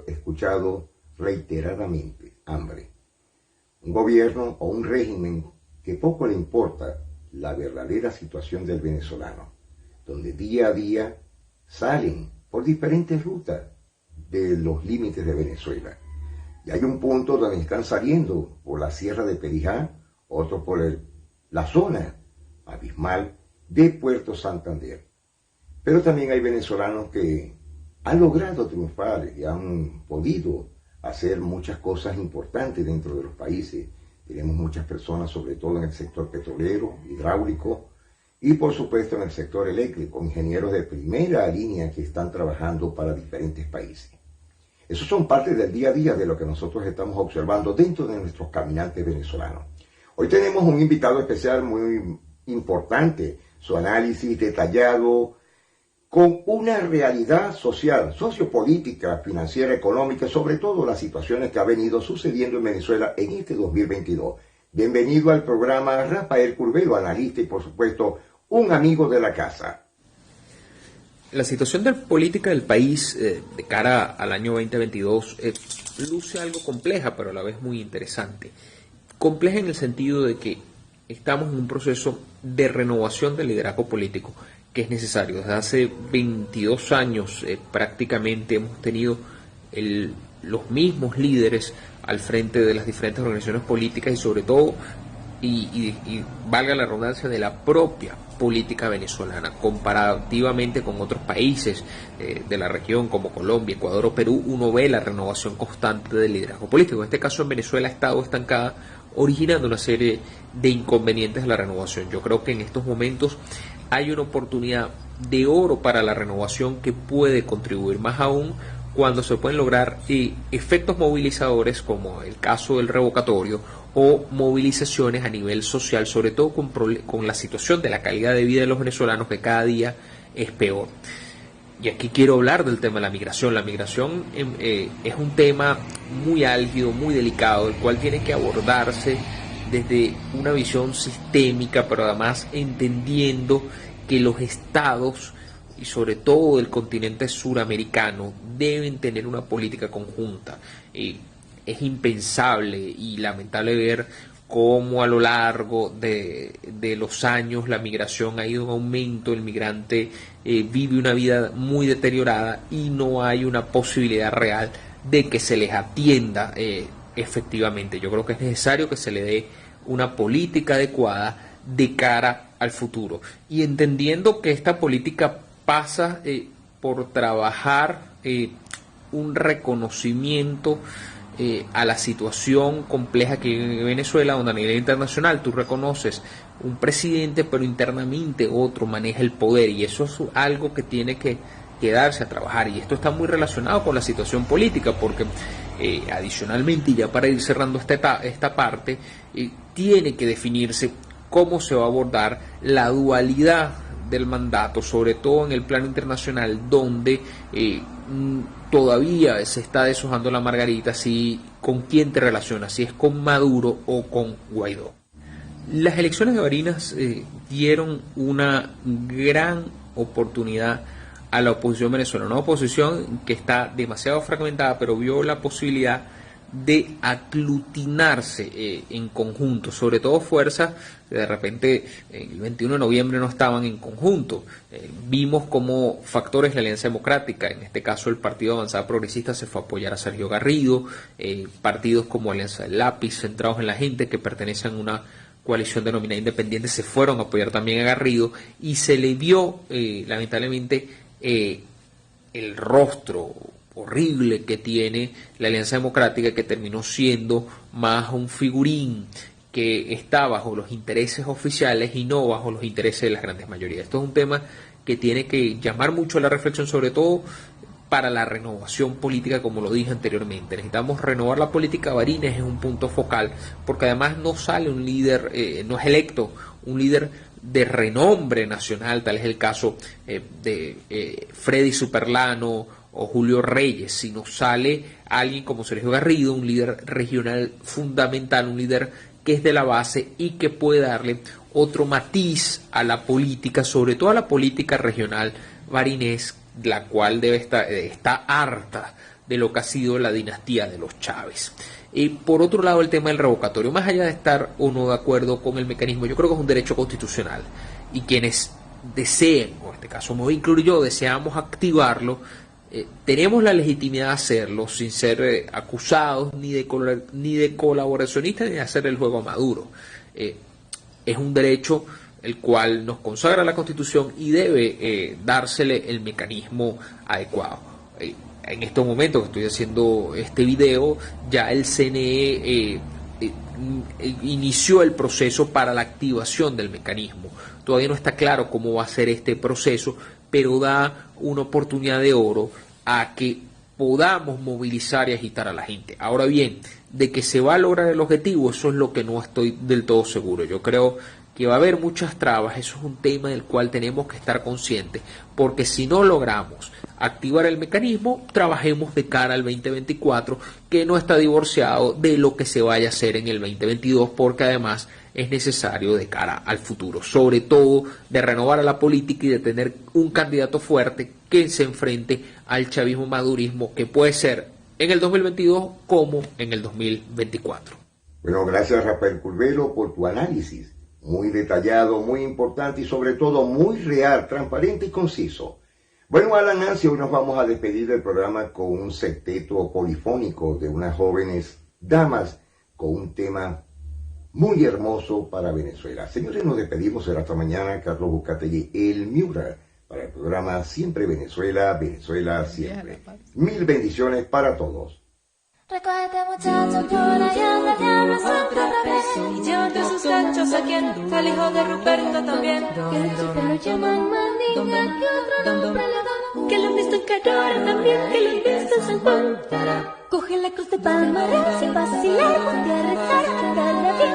escuchado reiteradamente: hambre. Un gobierno o un régimen que poco le importa la verdadera situación del venezolano, donde día a día salen por diferentes rutas de los límites de Venezuela. Y hay un punto donde están saliendo por la Sierra de Perijá, otro por la zona abismal de Puerto Santander. Pero también hay venezolanos que han logrado triunfar y han podido hacer muchas cosas importantes dentro de los países. Tenemos muchas personas, sobre todo en el sector petrolero, hidráulico y por supuesto en el sector eléctrico, ingenieros de primera línea que están trabajando para diferentes países. Esos son parte del día a día de lo que nosotros estamos observando dentro de nuestros caminantes venezolanos. Hoy tenemos un invitado especial muy importante, su análisis detallado con una realidad social, sociopolítica, financiera, económica, sobre todo las situaciones que ha venido sucediendo en Venezuela en este 2022. Bienvenido al programa Rafael Curvelo, analista y por supuesto un amigo de la casa. La situación política del país de cara al año 2022 luce algo compleja, pero a la vez muy interesante. Compleja en el sentido de que estamos en un proceso de renovación del liderazgo político que es necesario. Desde hace 22 años prácticamente hemos tenido los mismos líderes al frente de las diferentes organizaciones políticas y sobre todo, y valga la redundancia, de la propia política venezolana, comparativamente con otros países de la región como Colombia, Ecuador o Perú. Uno ve la renovación constante del liderazgo político. En este caso en Venezuela ha estado estancada, originando una serie de inconvenientes de la renovación. Yo creo que en estos momentos hay una oportunidad de oro para la renovación que puede contribuir, más aún cuando se pueden lograr efectos movilizadores como el caso del revocatorio o movilizaciones a nivel social, sobre todo con la situación de la calidad de vida de los venezolanos que cada día es peor. Y aquí quiero hablar del tema de la migración. La migración es un tema muy álgido, muy delicado, el cual tiene que abordarse desde una visión sistémica, pero además entendiendo que los estados y sobre todo el continente suramericano deben tener una política conjunta. Es impensable y lamentable ver cómo a lo largo de los años la migración ha ido en aumento, el migrante vive una vida muy deteriorada y no hay una posibilidad real de que se les atienda efectivamente. Yo creo que es necesario que se le dé una política adecuada de cara al futuro y entendiendo que esta política pasa por trabajar un reconocimiento a la situación compleja que vive Venezuela, donde a nivel internacional tú reconoces un presidente, pero internamente otro maneja el poder, y eso es algo que tiene que quedarse a trabajar, y esto está muy relacionado con la situación política, porque adicionalmente, y ya para ir cerrando esta parte, tiene que definirse cómo se va a abordar la dualidad del mandato, sobre todo en el plano internacional, donde todavía se está deshojando la margarita, si con quién te relacionas, si es con Maduro o con Guaidó. Las elecciones de Barinas dieron una gran oportunidad a la oposición venezolana, una oposición que está demasiado fragmentada, pero vio la posibilidad de aglutinarse en conjunto, sobre todo fuerzas que de repente el 21 de noviembre no estaban en conjunto. Vimos como factores de la Alianza Democrática, en este caso el Partido Avanzada Progresista, se fue a apoyar a Sergio Garrido, partidos como Alianza del Lápiz, centrados en la gente, que pertenecen a una coalición denominada independiente, se fueron a apoyar también a Garrido, y se le vio lamentablemente el rostro horrible que tiene la Alianza Democrática, que terminó siendo más un figurín que está bajo los intereses oficiales y no bajo los intereses de las grandes mayorías. Esto es un tema que tiene que llamar mucho la reflexión, sobre todo para la renovación política, como lo dije anteriormente. Necesitamos renovar la política. Barinas es un punto focal, porque además no sale un líder, no es electo un líder de renombre nacional, tal es el caso de Freddy Superlano o Julio Reyes, sino sale alguien como Sergio Garrido, un líder regional fundamental, un líder que es de la base y que puede darle otro matiz a la política, sobre todo a la política regional barinés, la cual está harta de lo que ha sido la dinastía de los Chávez. Y por otro lado, el tema del revocatorio, más allá de estar o no de acuerdo con el mecanismo, yo creo que es un derecho constitucional, y quienes deseen, o en este caso me voy a incluir yo, deseamos activarlo, tenemos la legitimidad de hacerlo sin ser acusados ni de colaboracionistas ni de hacer el juego a Maduro. Es un derecho el cual nos consagra la Constitución y debe dársele el mecanismo adecuado. En estos momentos que estoy haciendo este video, ya el CNE inició el proceso para la activación del mecanismo. Todavía no está claro cómo va a ser este proceso, pero da una oportunidad de oro a que podamos movilizar y agitar a la gente. Ahora bien, de que se va a lograr el objetivo, eso es lo que no estoy del todo seguro. Yo creo que va a haber muchas trabas, eso es un tema del cual tenemos que estar conscientes, porque si no logramos activar el mecanismo, trabajemos de cara al 2024, que no está divorciado de lo que se vaya a hacer en el 2022, porque además es necesario de cara al futuro, sobre todo de renovar a la política y de tener un candidato fuerte que se enfrente al chavismo madurismo, que puede ser en el 2022 como en el 2024. Bueno, gracias Rafael Curvelo por tu análisis, muy detallado, muy importante y sobre todo muy real, transparente y conciso. Bueno, Alan Nancy, hoy nos vamos a despedir del programa con un septeto polifónico de unas jóvenes damas con un tema muy hermoso para Venezuela. Señores, nos despedimos, será hasta mañana. Carlos Buscategui, el Miura, para el programa Siempre Venezuela, Venezuela Siempre. Mil bendiciones para todos. Recógete muchacho, por allá la diabla otra vez. Y llévate sus cachos a quien, al hijo de Ruperto también. Que el chiste lo llaman manija, que otro nombre le dan. Que lo han visto en Carora también, que lo han visto en San Juan. Coge la cruz de palmares y vacilar, ponte a rezar, cantarla bien.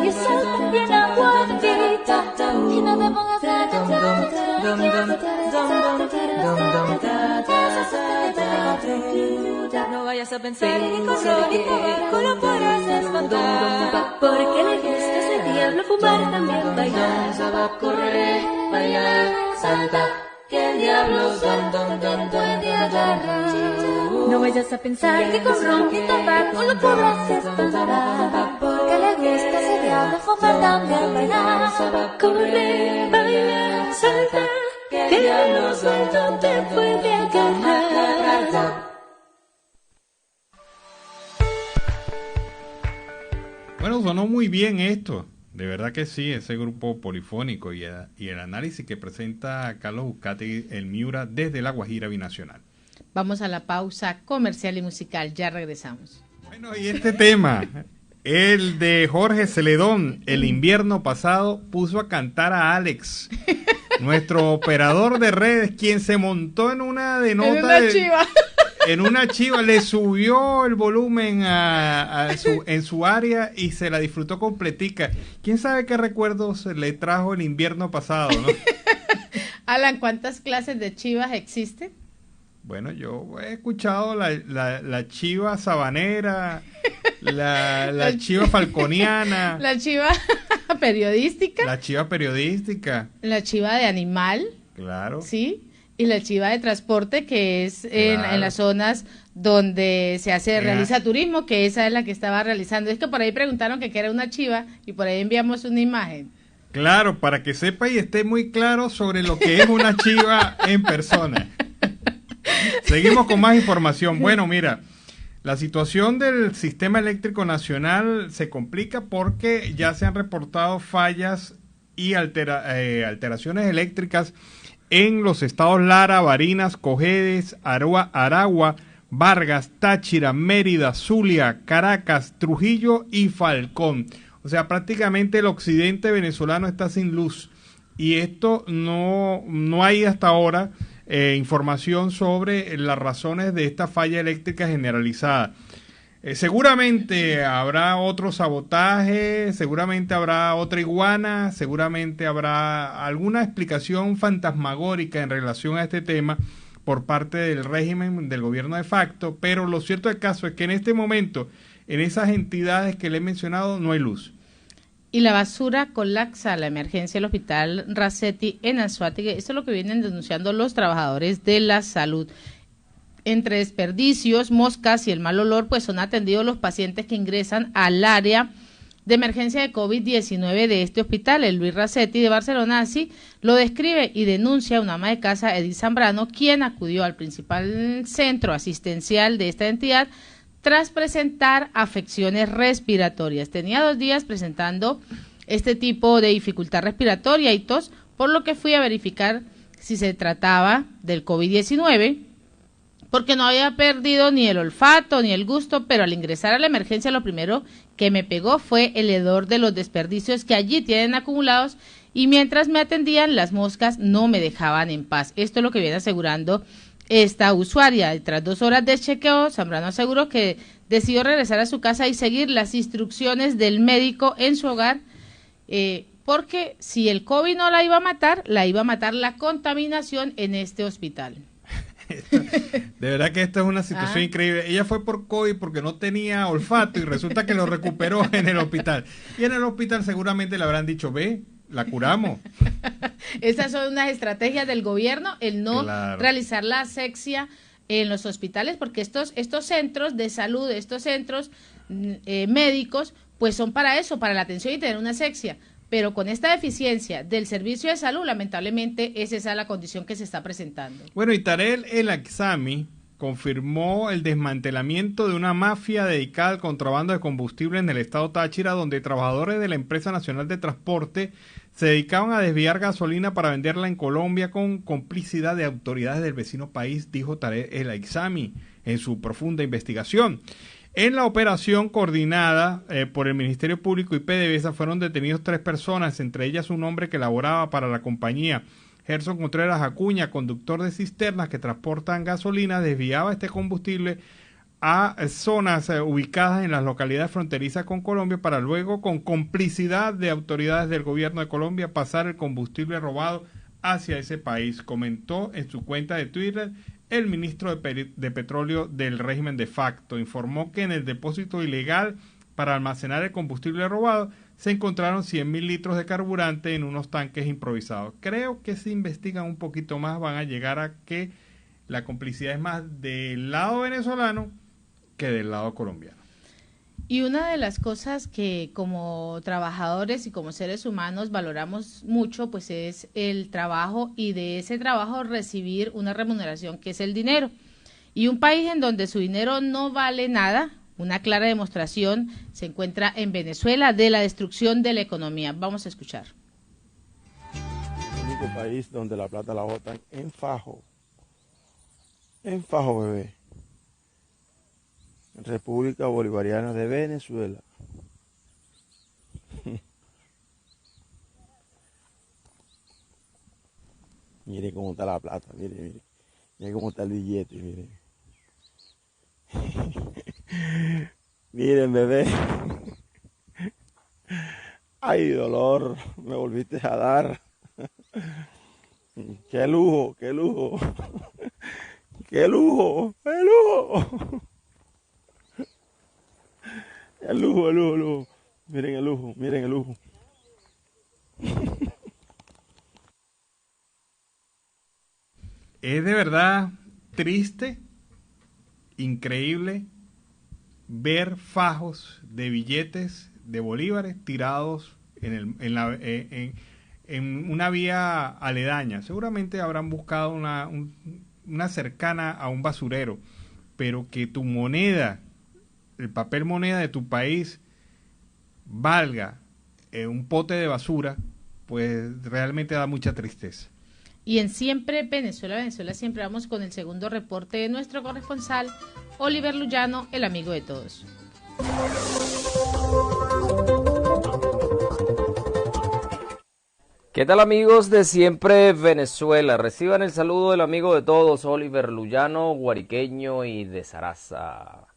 Y eso también aguantita. Y no te pongas no vayas a pensar que con sol y tabaco lo podrás espantar, porque le gusta ese diablo fumar, también bailar, correr, bailar, saltar, que el diablo puede agarrar. No vayas a pensar que con ron y tabaco lo podrás espantar, porque le gusta ese diablo fumar, también bailar, correr, bailar, saltar, que el diablo te puede agarrar. Bueno, sonó muy bien esto, de verdad que sí, ese grupo polifónico y el análisis que presenta Carlos Buscategui, el Miura, desde La Guajira Binacional. Vamos a la pausa comercial y musical, ya regresamos. Bueno, y este tema, el de Jorge Celedón, el invierno pasado, puso a cantar a Alex, nuestro operador de redes, quien se montó en una de nota en una chiva, le subió el volumen en su área y se la disfrutó completica. ¿Quién sabe qué recuerdos le trajo el invierno pasado, no? Alan, ¿cuántas clases de chivas existen? Bueno, yo he escuchado la chiva sabanera, la chiva falconiana. La chiva periodística. La chiva periodística. La chiva de animal. Claro. Sí. Y la chiva de transporte, que es en las zonas donde realiza turismo, que esa es la que estaba realizando. Es que por ahí preguntaron que era una chiva y por ahí enviamos una imagen. Claro, para que sepa y esté muy claro sobre lo que es una chiva en persona. Seguimos con más información. Bueno, mira, la situación del sistema eléctrico nacional se complica porque ya se han reportado fallas y alteraciones eléctricas en los estados Lara, Barinas, Cojedes, Aragua, Vargas, Táchira, Mérida, Zulia, Caracas, Trujillo y Falcón. O sea, prácticamente el occidente venezolano está sin luz. Y esto no hay hasta ahora información sobre las razones de esta falla eléctrica generalizada. Seguramente habrá otro sabotaje, seguramente habrá otra iguana, seguramente habrá alguna explicación fantasmagórica en relación a este tema por parte del régimen del gobierno de facto, pero lo cierto del caso es que en este momento, en esas entidades que le he mencionado, no hay luz. Y la basura colapsa la emergencia del hospital Racetti en Anzoátegui. Esto es lo que vienen denunciando los trabajadores de la salud. Entre desperdicios, moscas y el mal olor, pues son atendidos los pacientes que ingresan al área de emergencia de COVID-19 de este hospital. El Luis Racetti de Barcelona así lo describe y denuncia a una ama de casa, Edith Zambrano, quien acudió al principal centro asistencial de esta entidad tras presentar afecciones respiratorias. Tenía 2 días presentando este tipo de dificultad respiratoria y tos, por lo que fui a verificar si se trataba del COVID-19, porque no había perdido ni el olfato ni el gusto, pero al ingresar a la emergencia lo primero que me pegó fue el hedor de los desperdicios que allí tienen acumulados, y mientras me atendían las moscas no me dejaban en paz. Esto es lo que viene asegurando esta usuaria. Tras 2 horas de chequeo, Zambrano aseguró que decidió regresar a su casa y seguir las instrucciones del médico en su hogar, porque si el COVID no la iba a matar la contaminación en este hospital. De verdad que esta es una situación increíble. Ella fue por COVID porque no tenía olfato y resulta que lo recuperó en el hospital. Y en el hospital seguramente le habrán dicho, ve, la curamos. Esas son unas estrategias del gobierno, el no realizar la asepsia en los hospitales, porque estos centros de salud, estos centros médicos, pues son para eso, para la atención y tener una asepsia. Pero con esta deficiencia del servicio de salud, lamentablemente, esa es la condición que se está presentando. Bueno, y Tarek El Aissami confirmó el desmantelamiento de una mafia dedicada al contrabando de combustible en el estado Táchira, donde trabajadores de la Empresa Nacional de Transporte se dedicaban a desviar gasolina para venderla en Colombia con complicidad de autoridades del vecino país, dijo Tarek El Aissami en su profunda investigación. En la operación coordinada por el Ministerio Público y PDVSA fueron detenidos 3 personas, entre ellas un hombre que laboraba para la compañía. Gerson Contreras Acuña, conductor de cisternas que transportan gasolina, desviaba este combustible a zonas ubicadas en las localidades fronterizas con Colombia para luego, con complicidad de autoridades del gobierno de Colombia, pasar el combustible robado hacia ese país. Comentó en su cuenta de Twitter el ministro de Petróleo del régimen de facto. Informó que en el depósito ilegal para almacenar el combustible robado se encontraron 100.000 litros de carburante en unos tanques improvisados. Creo que si investigan un poquito más van a llegar a que la complicidad es más del lado venezolano que del lado colombiano. Y una de las cosas que como trabajadores y como seres humanos valoramos mucho, pues es el trabajo y de ese trabajo recibir una remuneración que es el dinero. Y un país en donde su dinero no vale nada, una clara demostración se encuentra en Venezuela de la destrucción de la economía. Vamos a escuchar. El único país donde la plata la botan en fajo, bebé. República Bolivariana de Venezuela. Mire cómo está la plata, mire cómo está el billete, mire. Miren, bebé. Ay, dolor, me volviste a dar. Qué lujo, qué lujo. Qué lujo, qué lujo. El lujo, el lujo, el lujo. Miren el lujo, miren el lujo. Es de verdad triste, increíble, ver fajos de billetes de bolívares tirados en una vía aledaña. Seguramente habrán buscado una cercana a un basurero, pero que tu moneda, el papel moneda de tu país valga un pote de basura, pues realmente da mucha tristeza. Y en Siempre Venezuela, siempre vamos con el segundo reporte de nuestro corresponsal, Oliver Luyano, el amigo de todos. ¿Qué tal, amigos de Siempre Venezuela? Reciban el saludo del amigo de todos, Oliver Luyano, guariqueño y de Saraza.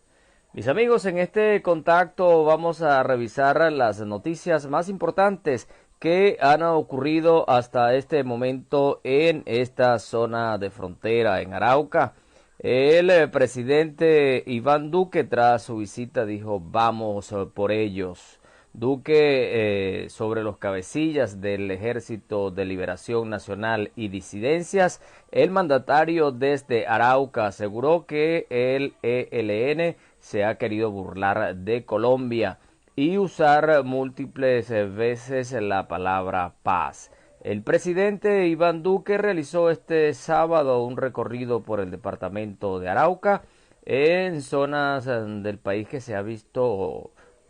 Mis amigos, en este contacto vamos a revisar las noticias más importantes que han ocurrido hasta este momento en esta zona de frontera, en Arauca. El presidente Iván Duque, tras su visita, dijo, vamos por ellos. Duque, sobre los cabecillas del Ejército de Liberación Nacional y disidencias, el mandatario desde Arauca aseguró que el ELN se ha querido burlar de Colombia y usar múltiples veces la palabra paz. El presidente Iván Duque realizó este sábado un recorrido por el departamento de Arauca en zonas del país que se ha visto,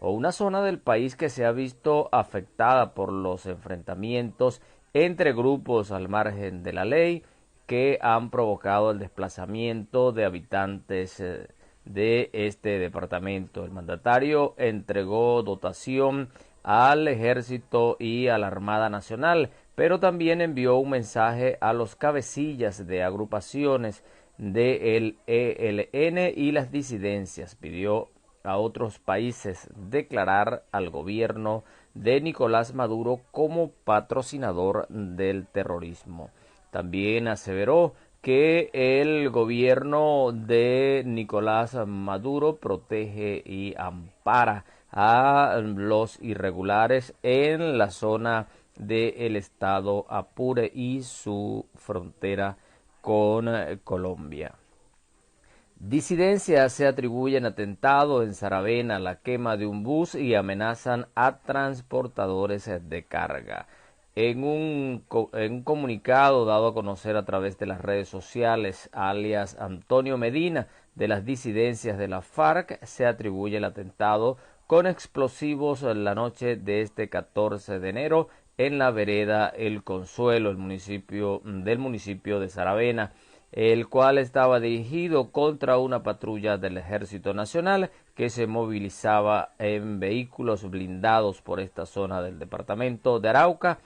o una zona del país que se ha visto afectada por los enfrentamientos entre grupos al margen de la ley que han provocado el desplazamiento de habitantes de este departamento. El mandatario entregó dotación al Ejército y a la Armada Nacional, pero también envió un mensaje a los cabecillas de agrupaciones del ELN y las disidencias. Pidió a otros países declarar al gobierno de Nicolás Maduro como patrocinador del terrorismo. También aseveró que el gobierno de Nicolás Maduro protege y ampara a los irregulares en la zona del estado Apure y su frontera con Colombia. Disidencias se atribuyen atentado en Saravena, la quema de un bus y amenazan a transportadores de carga. En un comunicado dado a conocer a través de las redes sociales, alias Antonio Medina, de las disidencias de la FARC, se atribuye el atentado con explosivos en la noche de este 14 de enero en la vereda El Consuelo, del municipio de Saravena, el cual estaba dirigido contra una patrulla del Ejército Nacional que se movilizaba en vehículos blindados por esta zona del departamento de Arauca.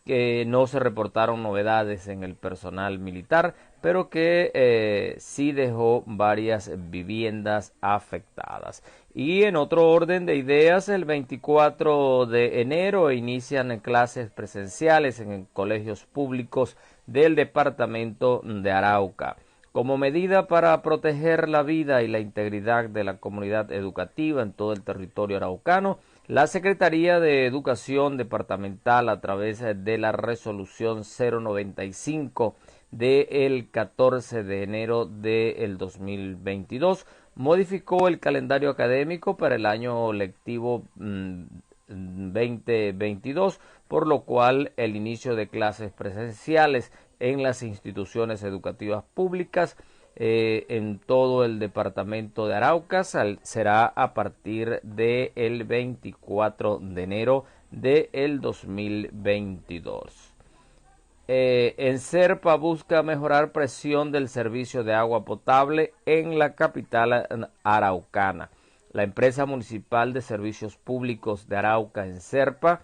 Que no se reportaron novedades en el personal militar, pero que sí dejó varias viviendas afectadas. Y en otro orden de ideas, el 24 de enero inician clases presenciales en colegios públicos del departamento de Arauca. Como medida para proteger la vida y la integridad de la comunidad educativa en todo el territorio araucano, la Secretaría de Educación Departamental, a través de la resolución 095 del 14 de enero del 2022, modificó el calendario académico para el año lectivo 2022, por lo cual el inicio de clases presenciales en las instituciones educativas públicas en todo el departamento de Arauca será a partir del 24 de enero del 2022. Enserpa busca mejorar presión del servicio de agua potable en la capital araucana. La empresa municipal de servicios públicos de Arauca, Enserpa,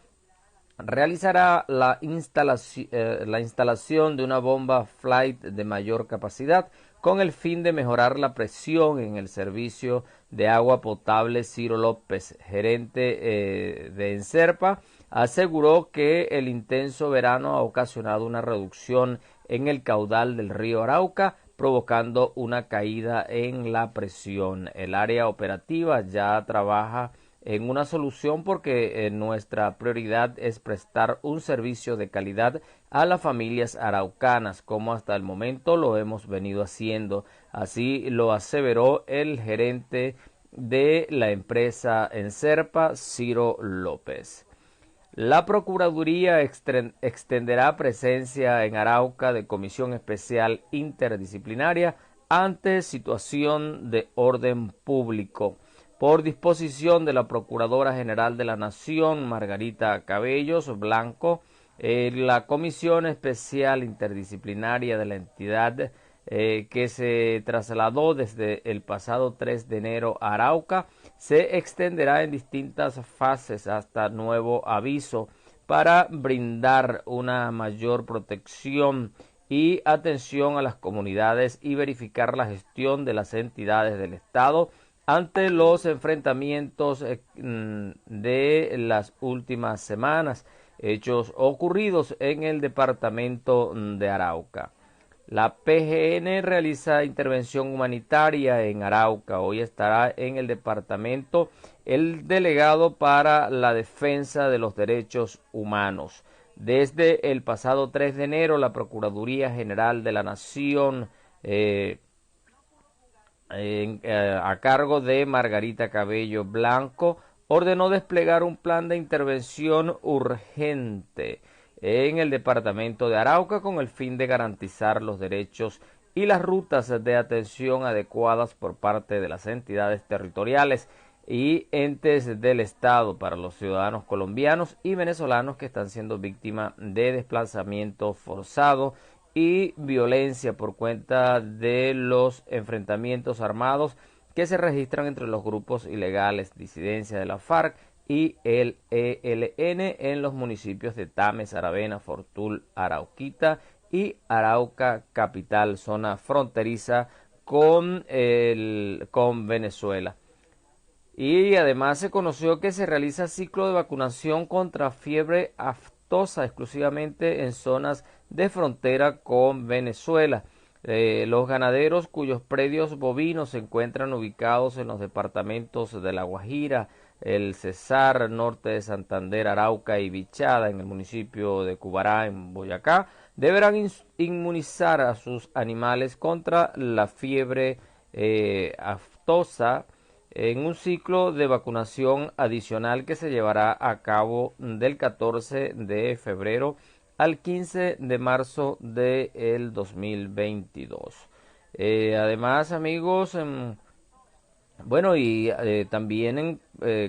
realizará la instalación de una bomba Flight de mayor capacidad con el fin de mejorar la presión en el servicio de agua potable. Ciro López, gerente de Enserpa, aseguró que el intenso verano ha ocasionado una reducción en el caudal del río Arauca, provocando una caída en la presión. El área operativa ya trabaja en una solución porque nuestra prioridad es prestar un servicio de calidad a las familias araucanas, como hasta el momento lo hemos venido haciendo. Así lo aseveró el gerente de la empresa Enserpa, Ciro López. La Procuraduría extenderá presencia en Arauca de Comisión Especial Interdisciplinaria ante situación de orden público. Por disposición de la Procuradora General de la Nación, Margarita Cabellos Blanco, la Comisión Especial Interdisciplinaria de la entidad que se trasladó desde el pasado 3 de enero a Arauca, se extenderá en distintas fases hasta nuevo aviso para brindar una mayor protección y atención a las comunidades y verificar la gestión de las entidades del Estado ante los enfrentamientos de las últimas semanas, hechos ocurridos en el departamento de Arauca. La PGN realiza intervención humanitaria en Arauca. Hoy estará en el departamento el delegado para la defensa de los derechos humanos. Desde el pasado 3 de enero, la Procuraduría General de la Nación, a cargo de Margarita Cabello Blanco, ordenó desplegar un plan de intervención urgente en el departamento de Arauca con el fin de garantizar los derechos y las rutas de atención adecuadas por parte de las entidades territoriales y entes del Estado para los ciudadanos colombianos y venezolanos que están siendo víctimas de desplazamiento forzado y violencia por cuenta de los enfrentamientos armados que se registran entre los grupos ilegales disidencia de la FARC y el ELN en los municipios de Tame, Saravena, Fortul, Arauquita y Arauca Capital, zona fronteriza con Venezuela. Y además se conoció que se realiza ciclo de vacunación contra fiebre aftosa exclusivamente en zonas de frontera con Venezuela. Los ganaderos cuyos predios bovinos se encuentran ubicados en los departamentos de La Guajira, el Cesar, norte de Santander, Arauca y Bichada, en el municipio de Cubará, en Boyacá, deberán inmunizar a sus animales contra la fiebre aftosa en un ciclo de vacunación adicional que se llevará a cabo del 14 de febrero al 15 de marzo del 2022. Además, amigos, también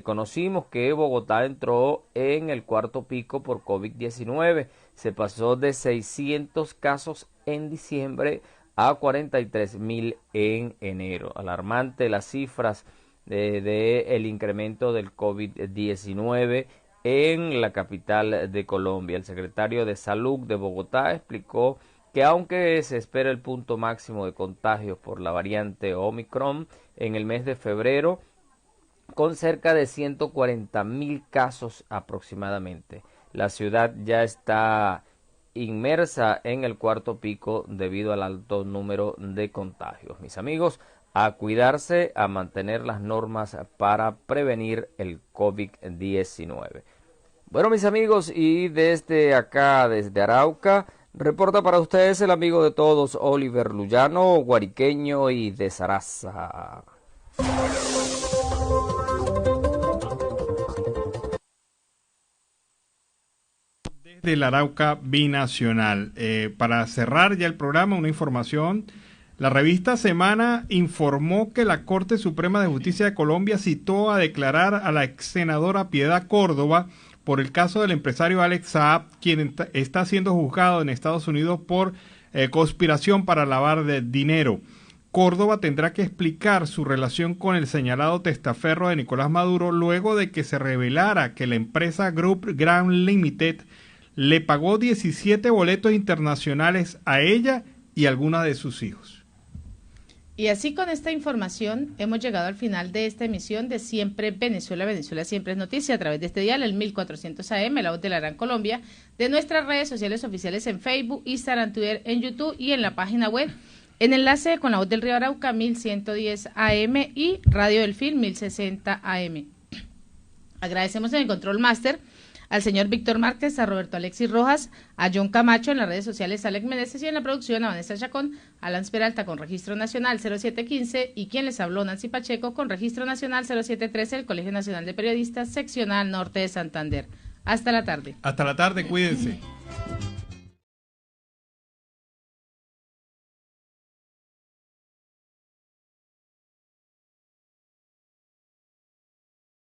conocimos que Bogotá entró en el cuarto pico por COVID-19. Se pasó de 600 casos en diciembre a 43.000 en enero. Alarmante las cifras del incremento del COVID-19 en la capital de Colombia. El secretario de Salud de Bogotá explicó que aunque se espera el punto máximo de contagios por la variante Omicron en el mes de febrero, con cerca de 140.000 casos aproximadamente, la ciudad ya está inmersa en el cuarto pico debido al alto número de contagios. Mis amigos, a cuidarse, a mantener las normas para prevenir el COVID-19. Bueno, mis amigos, y desde acá, desde Arauca, reporta para ustedes el amigo de todos, Oliver Luyano, guariqueño y de Zaraza. Desde la Arauca Binacional. Para cerrar ya el programa, una información. La revista Semana informó que la Corte Suprema de Justicia de Colombia citó a declarar a la ex senadora Piedad Córdoba por el caso del empresario Alex Saab, quien está siendo juzgado en Estados Unidos por conspiración para lavar dinero. Córdoba tendrá que explicar su relación con el señalado testaferro de Nicolás Maduro luego de que se revelara que la empresa Group Grand Limited le pagó 17 boletos internacionales a ella y a alguna de sus hijos. Y así con esta información hemos llegado al final de esta emisión de Siempre Venezuela. Venezuela siempre es noticia a través de este dial, el 1400 AM, La Voz de la Gran Colombia, de nuestras redes sociales oficiales en Facebook, Instagram, Twitter, en YouTube y en la página web, en enlace con La Voz del Río Arauca, 1110 AM y Radio del Film, 1060 AM. Agradecemos en el Control Master al señor Víctor Márquez, a Roberto Alexis Rojas, a John Camacho en las redes sociales, a Alex Meneses, y en la producción a Vanessa Chacón, a Lance Peralta con Registro Nacional 0715 y quien les habló, Nancy Pacheco, con Registro Nacional 0713, el Colegio Nacional de Periodistas, Seccional Norte de Santander. Hasta la tarde. Hasta la tarde, cuídense.